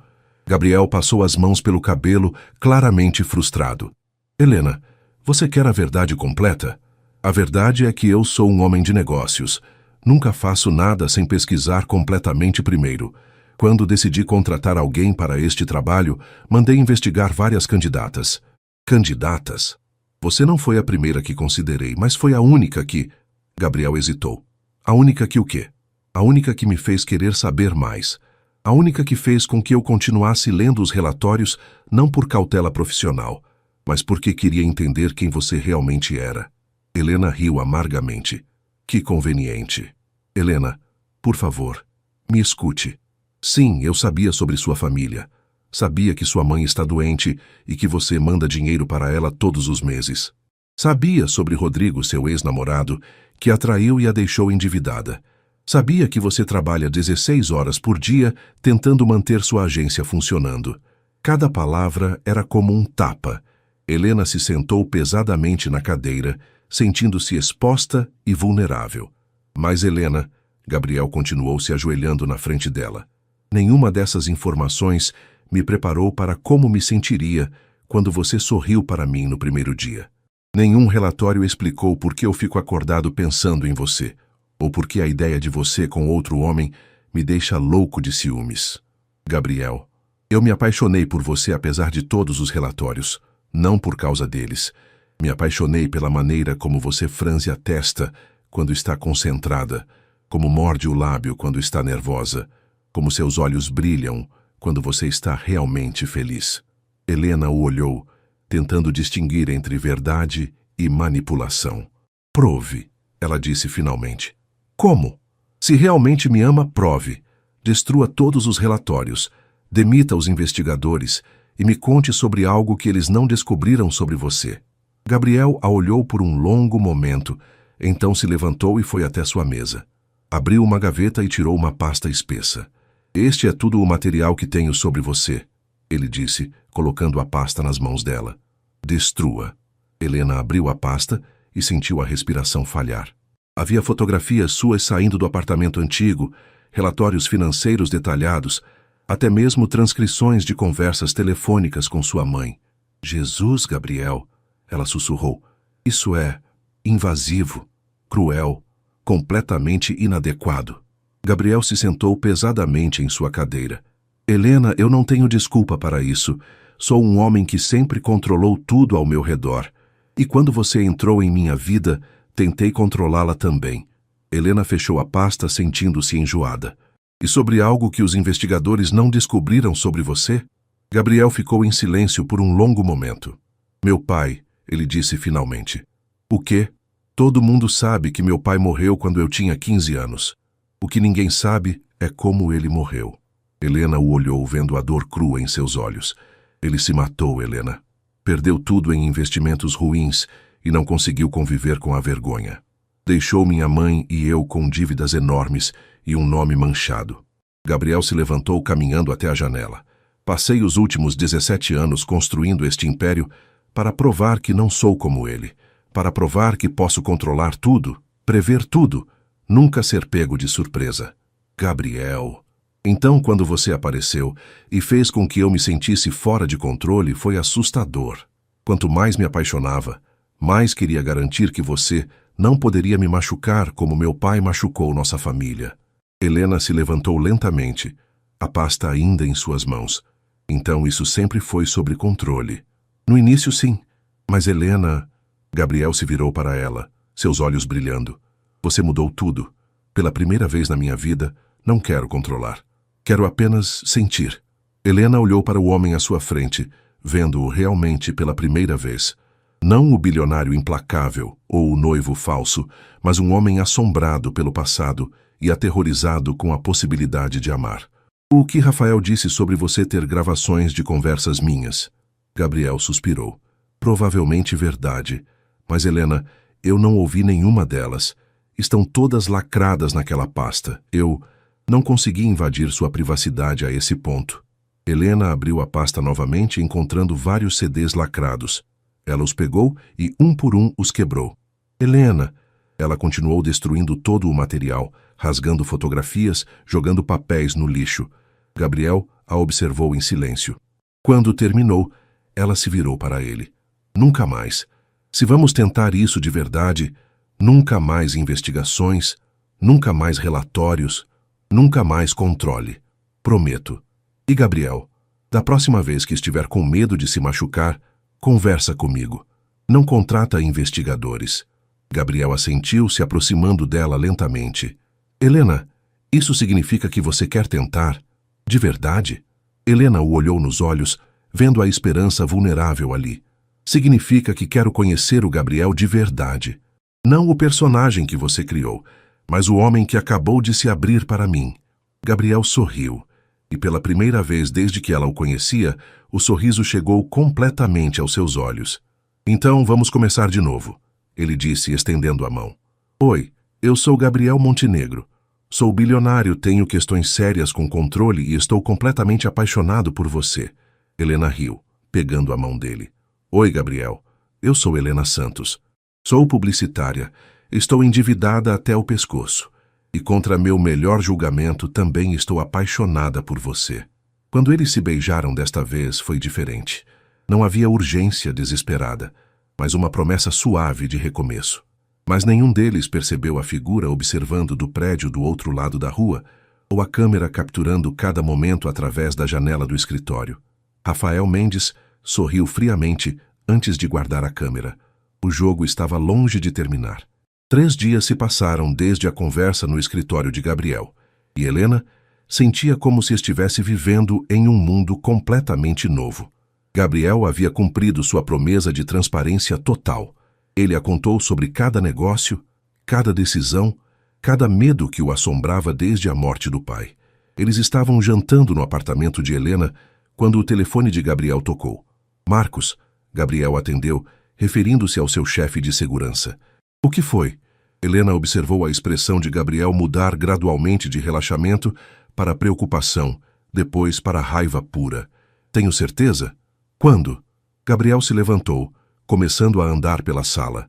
Gabriel passou as mãos pelo cabelo, claramente frustrado. Helena, você quer a verdade completa? A verdade é que eu sou um homem de negócios. Nunca faço nada sem pesquisar completamente primeiro. Quando decidi contratar alguém para este trabalho, mandei investigar várias candidatas. Candidatas? Você não foi a primeira que considerei, mas foi a única que... Gabriel hesitou. A única que o quê? A única que me fez querer saber mais. A única que fez com que eu continuasse lendo os relatórios, não por cautela profissional, mas porque queria entender quem você realmente era. Helena riu amargamente. Que conveniente. Helena, por favor, me escute. Sim, eu sabia sobre sua família. Sabia que sua mãe está doente e que você manda dinheiro para ela todos os meses. Sabia sobre Rodrigo, seu ex-namorado, que a traiu e a deixou endividada. Sabia que você trabalha 16 horas por dia tentando manter sua agência funcionando. Cada palavra era como um tapa. Helena se sentou pesadamente na cadeira, sentindo-se exposta e vulnerável. Mas, Helena, Gabriel continuou se ajoelhando na frente dela. Nenhuma dessas informações me preparou para como me sentiria quando você sorriu para mim no primeiro dia. Nenhum relatório explicou por que eu fico acordado pensando em você, ou por que a ideia de você com outro homem me deixa louco de ciúmes. Gabriel, eu me apaixonei por você apesar de todos os relatórios, não por causa deles. Me apaixonei pela maneira como você franze a testa quando está concentrada, como morde o lábio quando está nervosa, como seus olhos brilham quando você está realmente feliz. Helena o olhou, tentando distinguir entre verdade e manipulação. Prove, ela disse finalmente. Como? Se realmente me ama, prove. Destrua todos os relatórios, demita os investigadores e me conte sobre algo que eles não descobriram sobre você. Gabriel a olhou por um longo momento, então se levantou e foi até sua mesa. Abriu uma gaveta e tirou uma pasta espessa. Este é tudo o material que tenho sobre você, ele disse, colocando a pasta nas mãos dela. Destrua. Helena abriu a pasta e sentiu a respiração falhar. Havia fotografias suas saindo do apartamento antigo, relatórios financeiros detalhados, até mesmo transcrições de conversas telefônicas com sua mãe. Jesus, Gabriel, ela sussurrou. Isso é invasivo, cruel, completamente inadequado. Gabriel se sentou pesadamente em sua cadeira. Helena, eu não tenho desculpa para isso. Sou um homem que sempre controlou tudo ao meu redor. E quando você entrou em minha vida, tentei controlá-la também. Helena fechou a pasta sentindo-se enjoada. E sobre algo que os investigadores não descobriram sobre você? Gabriel ficou em silêncio por um longo momento. Meu pai, ele disse finalmente. O quê? Todo mundo sabe que meu pai morreu quando eu tinha 15 anos. O que ninguém sabe é como ele morreu. Helena o olhou vendo a dor crua em seus olhos. Ele se matou, Helena. Perdeu tudo em investimentos ruins e não conseguiu conviver com a vergonha. Deixou minha mãe e eu com dívidas enormes e um nome manchado. Gabriel se levantou caminhando até a janela. Passei os últimos 17 anos construindo este império para provar que não sou como ele, para provar que posso controlar tudo, prever tudo, nunca ser pego de surpresa. Gabriel. Então, quando você apareceu e fez com que eu me sentisse fora de controle, foi assustador. Quanto mais me apaixonava, mais queria garantir que você não poderia me machucar como meu pai machucou nossa família. Helena se levantou lentamente, a pasta ainda em suas mãos. Então isso sempre foi sob controle. No início, sim. Mas Helena... Gabriel se virou para ela, seus olhos brilhando. Você mudou tudo. Pela primeira vez na minha vida, não quero controlar. Quero apenas sentir. Helena olhou para o homem à sua frente, vendo-o realmente pela primeira vez. Não o bilionário implacável ou o noivo falso, mas um homem assombrado pelo passado e aterrorizado com a possibilidade de amar. O que Rafael disse sobre você ter gravações de conversas minhas? Gabriel suspirou. Provavelmente verdade. Mas, Helena, eu não ouvi nenhuma delas. Estão todas lacradas naquela pasta. Eu não consegui invadir sua privacidade a esse ponto. Helena abriu a pasta novamente, encontrando vários CDs lacrados. Ela os pegou e, um por um, os quebrou. Helena! Ela continuou destruindo todo o material, rasgando fotografias, jogando papéis no lixo. Gabriel a observou em silêncio. Quando terminou, ela se virou para ele. Nunca mais. Se vamos tentar isso de verdade, nunca mais investigações, nunca mais relatórios, nunca mais controle. Prometo. E Gabriel, da próxima vez que estiver com medo de se machucar, conversa comigo. Não contrata investigadores. Gabriel assentiu, se aproximando dela lentamente. Helena, isso significa que você quer tentar? De verdade? Helena o olhou nos olhos, vendo a esperança vulnerável ali. Significa que quero conhecer o Gabriel de verdade. Não o personagem que você criou, mas o homem que acabou de se abrir para mim. Gabriel sorriu, e pela primeira vez desde que ela o conhecia, o sorriso chegou completamente aos seus olhos. Então vamos começar de novo, ele disse, estendendo a mão. Oi, eu sou Gabriel Montenegro. Sou bilionário, tenho questões sérias com controle e estou completamente apaixonado por você. Helena riu, pegando a mão dele. Oi, Gabriel. Eu sou Helena Santos. Sou publicitária. Estou endividada até o pescoço. E contra meu melhor julgamento também estou apaixonada por você. Quando eles se beijaram desta vez foi diferente. Não havia urgência desesperada, mas uma promessa suave de recomeço. Mas nenhum deles percebeu a figura observando do prédio do outro lado da rua ou a câmera capturando cada momento através da janela do escritório. Rafael Mendes sorriu friamente antes de guardar a câmera. O jogo estava longe de terminar. 3 dias se passaram desde a conversa no escritório de Gabriel, e Helena sentia como se estivesse vivendo em um mundo completamente novo. Gabriel havia cumprido sua promessa de transparência total. Ele a contou sobre cada negócio, cada decisão, cada medo que o assombrava desde a morte do pai. Eles estavam jantando no apartamento de Helena quando o telefone de Gabriel tocou. Marcos, Gabriel atendeu, referindo-se ao seu chefe de segurança. O que foi? Helena observou a expressão de Gabriel mudar gradualmente de relaxamento para preocupação, depois para raiva pura. Tenho certeza? Quando? Gabriel se levantou, começando a andar pela sala.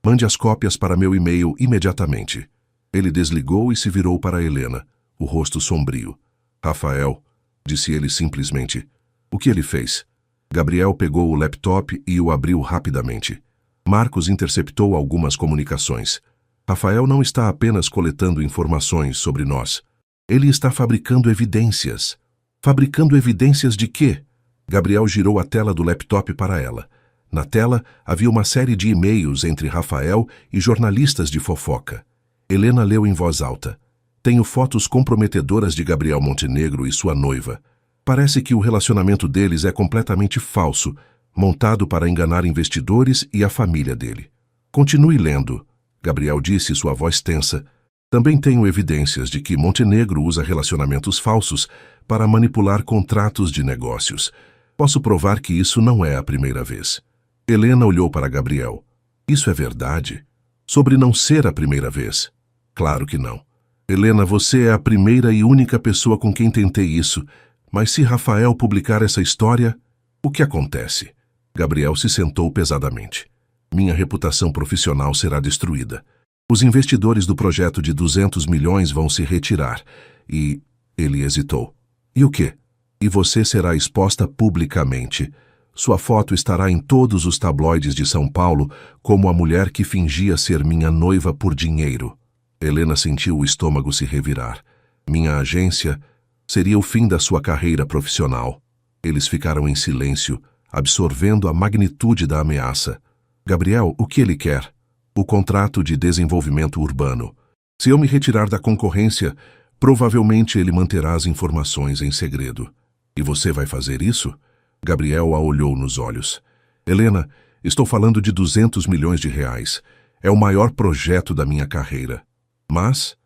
Mande as cópias para meu e-mail imediatamente. Ele desligou e se virou para Helena, o rosto sombrio. Rafael, disse ele simplesmente. O que ele fez? Gabriel pegou o laptop e o abriu rapidamente. Marcos interceptou algumas comunicações. Rafael não está apenas coletando informações sobre nós. Ele está fabricando evidências. Fabricando evidências de quê? Gabriel girou a tela do laptop para ela. Na tela havia uma série de e-mails entre Rafael e jornalistas de fofoca. Helena leu em voz alta. Tenho fotos comprometedoras de Gabriel Montenegro e sua noiva. Parece que o relacionamento deles é completamente falso, montado para enganar investidores e a família dele. Continue lendo, Gabriel disse, sua voz tensa. Também tenho evidências de que Montenegro usa relacionamentos falsos para manipular contratos de negócios. Posso provar que isso não é a primeira vez. Helena olhou para Gabriel. Isso é verdade? Sobre não ser a primeira vez? Claro que não. Helena, você é a primeira e única pessoa com quem tentei isso. Mas se Rafael publicar essa história, o que acontece? Gabriel se sentou pesadamente. Minha reputação profissional será destruída. Os investidores do projeto de 200 milhões vão se retirar. E... Ele hesitou. E o quê? E você será exposta publicamente. Sua foto estará em todos os tabloides de São Paulo como a mulher que fingia ser minha noiva por dinheiro. Helena sentiu o estômago se revirar. Minha agência seria o fim da sua carreira profissional. Eles ficaram em silêncio, absorvendo a magnitude da ameaça. Gabriel, o que ele quer? O contrato de desenvolvimento urbano. Se eu me retirar da concorrência, provavelmente ele manterá as informações em segredo. E você vai fazer isso? Gabriel a olhou nos olhos. Helena, estou falando de 200 milhões de reais. É o maior projeto da minha carreira. Mas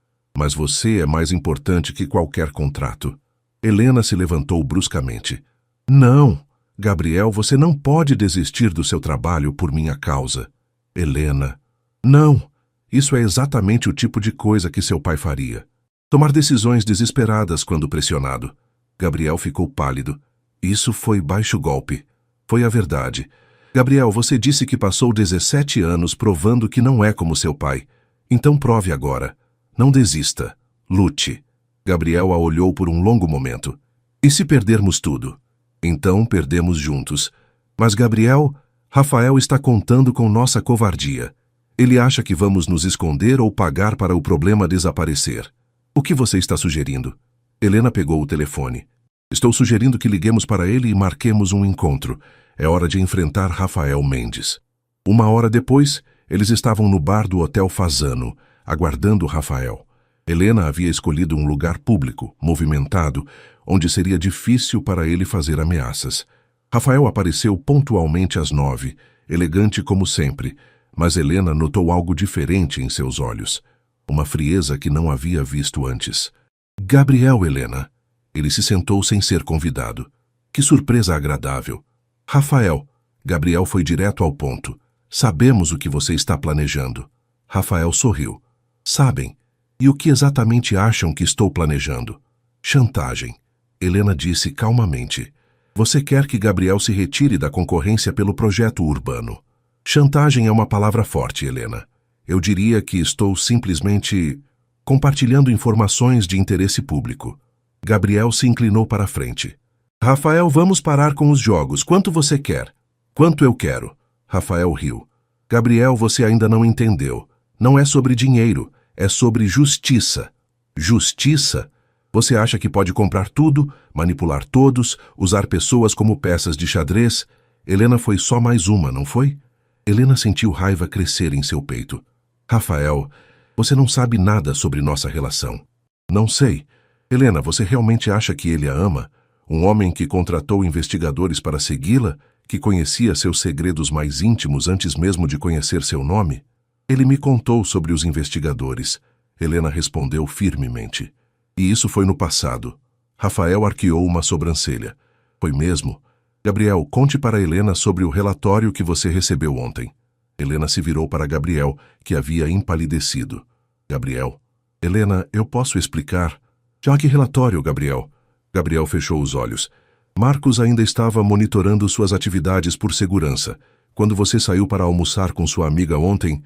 você é mais importante que qualquer contrato. Helena se levantou bruscamente. Não, Gabriel, você não pode desistir do seu trabalho por minha causa. Helena, não. Isso é exatamente o tipo de coisa que seu pai faria. Tomar decisões desesperadas quando pressionado. Gabriel ficou pálido. Isso foi baixo golpe. Foi a verdade. Gabriel, você disse que passou 17 anos provando que não é como seu pai. Então prove agora. Não desista. Lute. Gabriel a olhou por um longo momento. E se perdermos tudo? Então perdemos juntos. Mas Gabriel, Rafael está contando com nossa covardia. Ele acha que vamos nos esconder ou pagar para o problema desaparecer. O que você está sugerindo? Helena pegou o telefone. Estou sugerindo que liguemos para ele e marquemos um encontro. É hora de enfrentar Rafael Mendes. 1 hora depois, eles estavam no bar do Hotel Fasano, aguardando Rafael. Helena havia escolhido um lugar público, movimentado, onde seria difícil para ele fazer ameaças. Rafael apareceu pontualmente às 9, elegante como sempre, mas Helena notou algo diferente em seus olhos. Uma frieza que não havia visto antes. Gabriel, Helena. Ele se sentou sem ser convidado. Que surpresa agradável. Rafael. Gabriel foi direto ao ponto. Sabemos o que você está planejando. Rafael sorriu. Sabem. E o que exatamente acham que estou planejando? Chantagem. Helena disse calmamente. Você quer que Gabriel se retire da concorrência pelo projeto urbano. Chantagem é uma palavra forte, Helena. Eu diria que estou simplesmente compartilhando informações de interesse público. Gabriel se inclinou para a frente. Rafael, vamos parar com os jogos. Quanto você quer? Quanto eu quero? Rafael riu. Gabriel, você ainda não entendeu. Não é sobre dinheiro, é sobre justiça. Justiça? Você acha que pode comprar tudo, manipular todos, usar pessoas como peças de xadrez? Helena foi só mais uma, não foi? Helena sentiu raiva crescer em seu peito. Rafael, você não sabe nada sobre nossa relação. Não sei. Helena, você realmente acha que ele a ama? Um homem que contratou investigadores para segui-la, que conhecia seus segredos mais íntimos antes mesmo de conhecer seu nome? Ele me contou sobre os investigadores. Helena respondeu firmemente. E isso foi no passado. Rafael arqueou uma sobrancelha. Foi mesmo? Gabriel, conte para Helena sobre o relatório que você recebeu ontem. Helena se virou para Gabriel, que havia empalidecido. Gabriel. Helena, eu posso explicar? Já que relatório, Gabriel? Gabriel fechou os olhos. Marcos ainda estava monitorando suas atividades por segurança. Quando você saiu para almoçar com sua amiga ontem,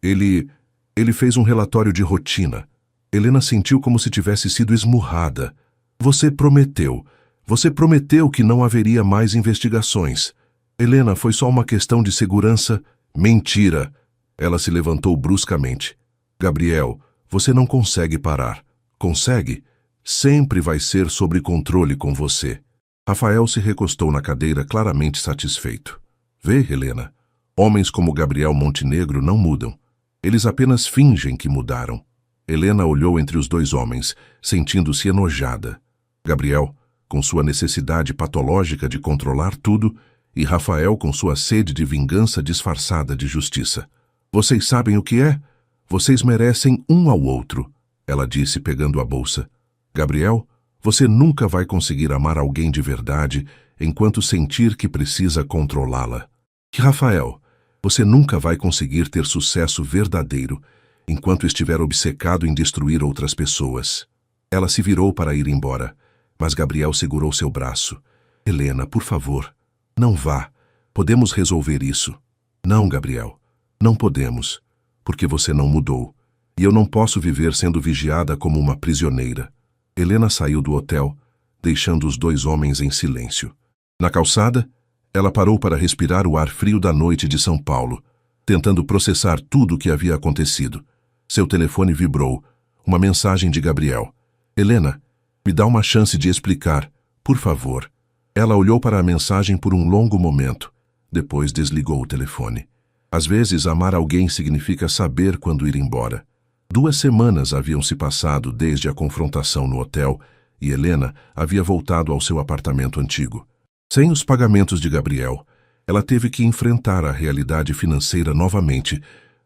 Ele fez um relatório de rotina. Helena sentiu como se tivesse sido esmurrada. Você prometeu que não haveria mais investigações. Helena, foi só uma questão de segurança. Mentira! Ela se levantou bruscamente. Gabriel, você não consegue parar. Consegue? Sempre vai ser sob controle com você. Rafael se recostou na cadeira, claramente satisfeito. Vê, Helena, homens como Gabriel Montenegro não mudam. Eles apenas fingem que mudaram. Helena olhou entre os dois homens, sentindo-se enojada. Gabriel, com sua necessidade patológica de controlar tudo, e Rafael com sua sede de vingança disfarçada de justiça. Vocês sabem o que é? Vocês merecem um ao outro, ela disse pegando a bolsa. Gabriel, você nunca vai conseguir amar alguém de verdade enquanto sentir que precisa controlá-la. E Rafael, você nunca vai conseguir ter sucesso verdadeiro enquanto estiver obcecado em destruir outras pessoas. Ela se virou para ir embora, mas Gabriel segurou seu braço. Helena, por favor, não vá. Podemos resolver isso. Não, Gabriel, não podemos, porque você não mudou, e eu não posso viver sendo vigiada como uma prisioneira. Helena saiu do hotel, deixando os dois homens em silêncio. Na calçada, ela parou para respirar o ar frio da noite de São Paulo, tentando processar tudo o que havia acontecido. Seu telefone vibrou. Uma mensagem de Gabriel. Helena, me dá uma chance de explicar, por favor. Ela olhou para a mensagem por um longo momento. Depois desligou o telefone. Às vezes, amar alguém significa saber quando ir embora. 2 semanas haviam se passado desde a confrontação no hotel e Helena havia voltado ao seu apartamento antigo. Sem os pagamentos de Gabriel, ela teve que enfrentar a realidade financeira novamente,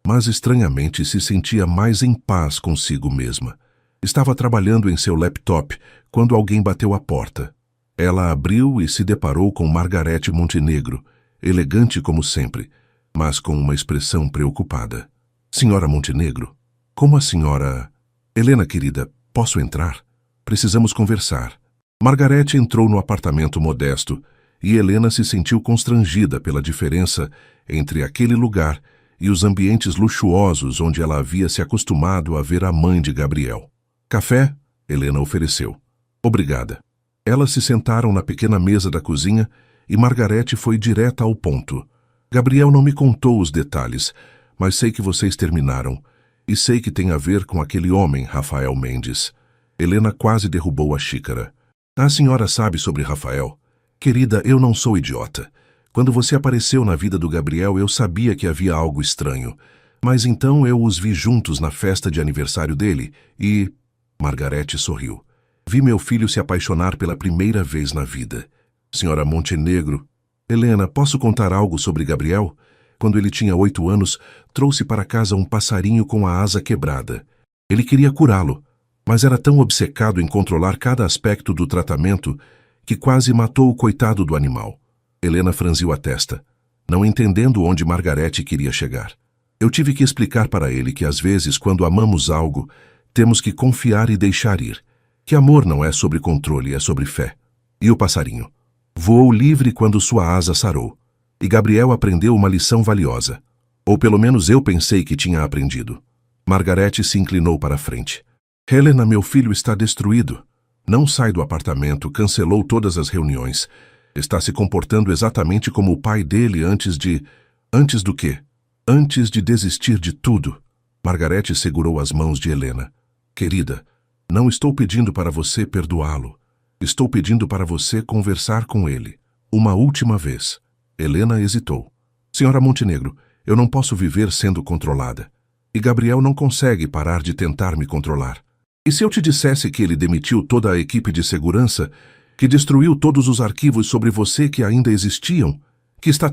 mas estranhamente se sentia mais em paz consigo mesma. Estava trabalhando em seu laptop quando alguém bateu à porta. Ela abriu e se deparou com Margarete Montenegro, elegante como sempre, mas com uma expressão preocupada. Senhora Montenegro, como a senhora... Helena, querida, posso entrar? Precisamos conversar. Margarete entrou no apartamento modesto e Helena se sentiu constrangida pela diferença entre aquele lugar e os ambientes luxuosos onde ela havia se acostumado a ver a mãe de Gabriel. Café? Helena ofereceu. Obrigada. Elas se sentaram na pequena mesa da cozinha e Margarete foi direta ao ponto. Gabriel não me contou os detalhes, mas sei que vocês terminaram. E sei que tem a ver com aquele homem, Rafael Mendes. Helena quase derrubou a xícara. A senhora sabe sobre Rafael? Querida, eu não sou idiota. Quando você apareceu na vida do Gabriel, eu sabia que havia algo estranho. Mas então eu os vi juntos na festa de aniversário dele e... Margarete sorriu. Vi meu filho se apaixonar pela primeira vez na vida. Senhora Montenegro... Helena, posso contar algo sobre Gabriel? Quando ele tinha 8 anos, trouxe para casa um passarinho com a asa quebrada. Ele queria curá-lo, mas era tão obcecado em controlar cada aspecto do tratamento que quase matou o coitado do animal. Helena franziu a testa, não entendendo onde Margarete queria chegar. Eu tive que explicar para ele que às vezes, quando amamos algo, temos que confiar e deixar ir. Que amor não é sobre controle, é sobre fé. E o passarinho? Voou livre quando sua asa sarou. E Gabriel aprendeu uma lição valiosa. Ou pelo menos eu pensei que tinha aprendido. Margarete se inclinou para a frente. Helena, meu filho está destruído. Não sai do apartamento, cancelou todas as reuniões. Está se comportando exatamente como o pai dele antes de... Antes do quê? Antes de desistir de tudo. Margarete segurou as mãos de Helena. Querida, não estou pedindo para você perdoá-lo. Estou pedindo para você conversar com ele. Uma última vez. Helena hesitou. Senhora Montenegro, eu não posso viver sendo controlada. E Gabriel não consegue parar de tentar me controlar. E se eu te dissesse que ele demitiu toda a equipe de segurança, que destruiu todos os arquivos sobre você que ainda existiam, que está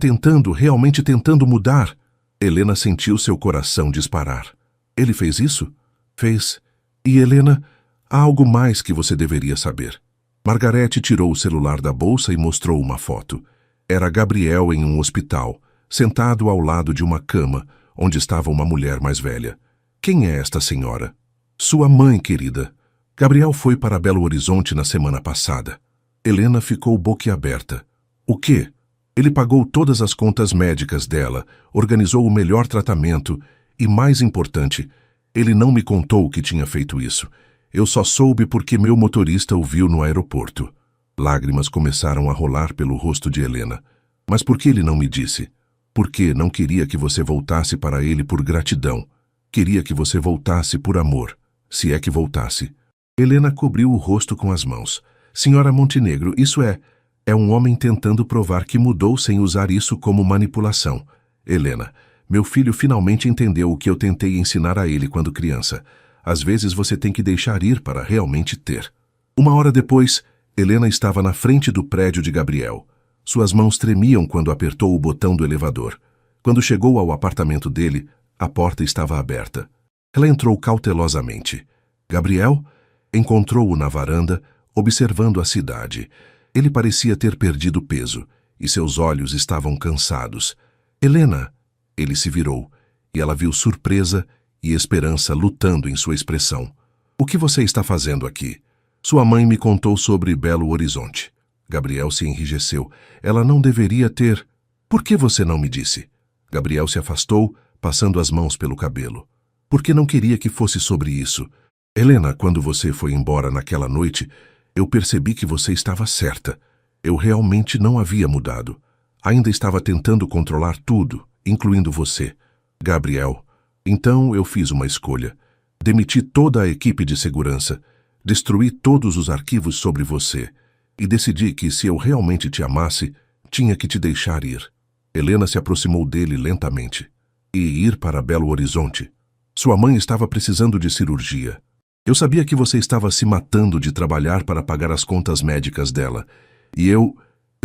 realmente tentando mudar? Helena sentiu seu coração disparar. Ele fez isso? Fez. E Helena, há algo mais que você deveria saber. Margarete tirou o celular da bolsa e mostrou uma foto. Era Gabriel em um hospital, sentado ao lado de uma cama, onde estava uma mulher mais velha. Quem é esta senhora? Sua mãe, querida. Gabriel foi para Belo Horizonte na semana passada. Helena ficou boquiaberta. O quê? Ele pagou todas as contas médicas dela, organizou o melhor tratamento E mais importante, ele não me contou que tinha feito isso. Eu só soube porque meu motorista o viu no aeroporto. Lágrimas começaram a rolar pelo rosto de Helena. Mas por que ele não me disse? Porque não queria que você voltasse para ele por gratidão. Queria que você voltasse por amor, se é que voltasse. Helena cobriu o rosto com as mãos. Senhora Montenegro, isso é um homem tentando provar que mudou sem usar isso como manipulação. Helena, meu filho finalmente entendeu o que eu tentei ensinar a ele quando criança. Às vezes você tem que deixar ir para realmente ter. Uma hora depois, Helena estava na frente do prédio de Gabriel. Suas mãos tremiam quando apertou o botão do elevador. Quando chegou ao apartamento dele, a porta estava aberta. Ela entrou cautelosamente. Gabriel encontrou-o na varanda, observando a cidade. Ele parecia ter perdido peso, e seus olhos estavam cansados. Helena! Ele se virou, e ela viu surpresa e esperança lutando em sua expressão. O que você está fazendo aqui? Sua mãe me contou sobre Belo Horizonte. Gabriel se enrijeceu. Ela não deveria ter... Por que você não me disse? Gabriel se afastou, passando as mãos pelo cabelo. Porque não queria que fosse sobre isso. Helena, quando você foi embora naquela noite, eu percebi que você estava certa. Eu realmente não havia mudado. Ainda estava tentando controlar tudo, incluindo você. Gabriel, então eu fiz uma escolha. Demiti toda a equipe de segurança, destruí todos os arquivos sobre você e decidi que, se eu realmente te amasse, tinha que te deixar ir. Helena se aproximou dele lentamente. E ir para Belo Horizonte. Sua mãe estava precisando de cirurgia. Eu sabia que você estava se matando de trabalhar para pagar as contas médicas dela. E eu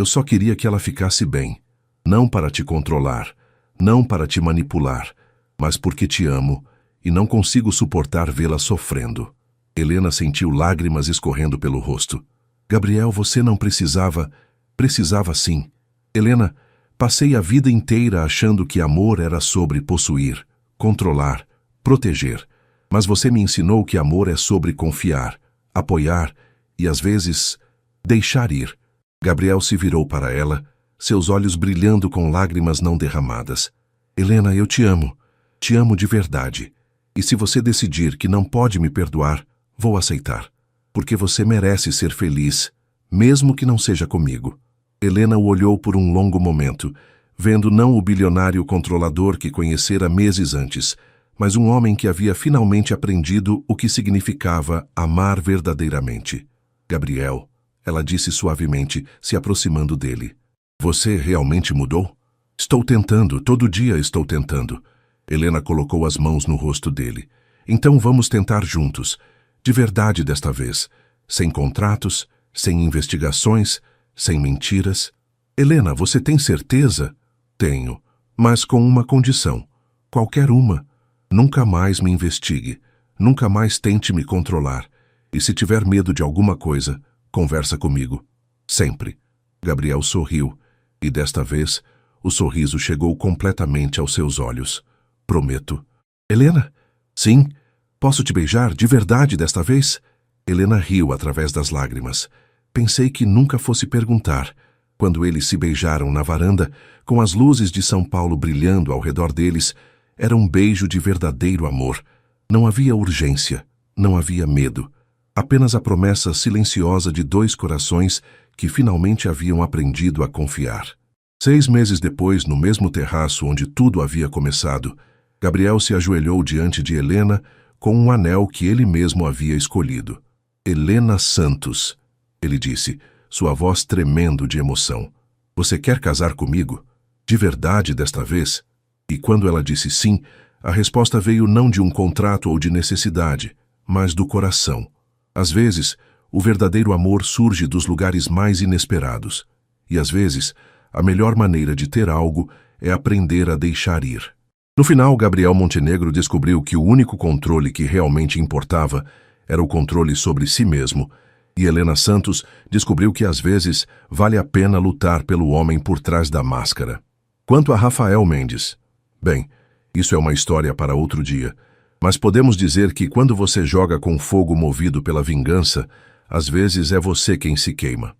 só queria que ela ficasse bem. Não para te controlar, não para te manipular, mas porque te amo e não consigo suportar vê-la sofrendo. Helena sentiu lágrimas escorrendo pelo rosto. Gabriel, você não precisava... Precisava sim. Helena, passei a vida inteira achando que amor era sobre possuir, controlar, proteger. Mas você me ensinou que amor é sobre confiar, apoiar e, às vezes, deixar ir. Gabriel se virou para ela, seus olhos brilhando com lágrimas não derramadas. Helena, eu te amo de verdade. E se você decidir que não pode me perdoar, vou aceitar. Porque você merece ser feliz, mesmo que não seja comigo. Helena o olhou por um longo momento, vendo não o bilionário controlador que conhecera meses antes, mas um homem que havia finalmente aprendido o que significava amar verdadeiramente. Gabriel, ela disse suavemente, se aproximando dele. Você realmente mudou? Estou tentando, todo dia estou tentando. Helena colocou as mãos no rosto dele. Então vamos tentar juntos. De verdade desta vez. Sem contratos, sem investigações, sem mentiras. Helena, você tem certeza? Tenho, mas com uma condição. Qualquer uma. Nunca mais me investigue. Nunca mais tente me controlar. E se tiver medo de alguma coisa, conversa comigo. Sempre. Gabriel sorriu, e desta vez o sorriso chegou completamente aos seus olhos. Prometo. Helena? Sim. Posso te beijar de verdade desta vez? Helena riu através das lágrimas. Pensei que nunca fosse perguntar. Quando eles se beijaram na varanda, com as luzes de São Paulo brilhando ao redor deles, era um beijo de verdadeiro amor. Não havia urgência, não havia medo. Apenas a promessa silenciosa de dois corações que finalmente haviam aprendido a confiar. 6 meses depois, no mesmo terraço onde tudo havia começado, Gabriel se ajoelhou diante de Helena com um anel que ele mesmo havia escolhido. Helena Santos, ele disse, sua voz tremendo de emoção. Você quer casar comigo? De verdade desta vez? E quando ela disse sim, a resposta veio não de um contrato ou de necessidade, mas do coração. Às vezes, o verdadeiro amor surge dos lugares mais inesperados. E às vezes, a melhor maneira de ter algo é aprender a deixar ir. No final, Gabriel Montenegro descobriu que o único controle que realmente importava era o controle sobre si mesmo, e Helena Santos descobriu que às vezes vale a pena lutar pelo homem por trás da máscara. Quanto a Rafael Mendes, bem, isso é uma história para outro dia, mas podemos dizer que quando você joga com fogo movido pela vingança, às vezes é você quem se queima.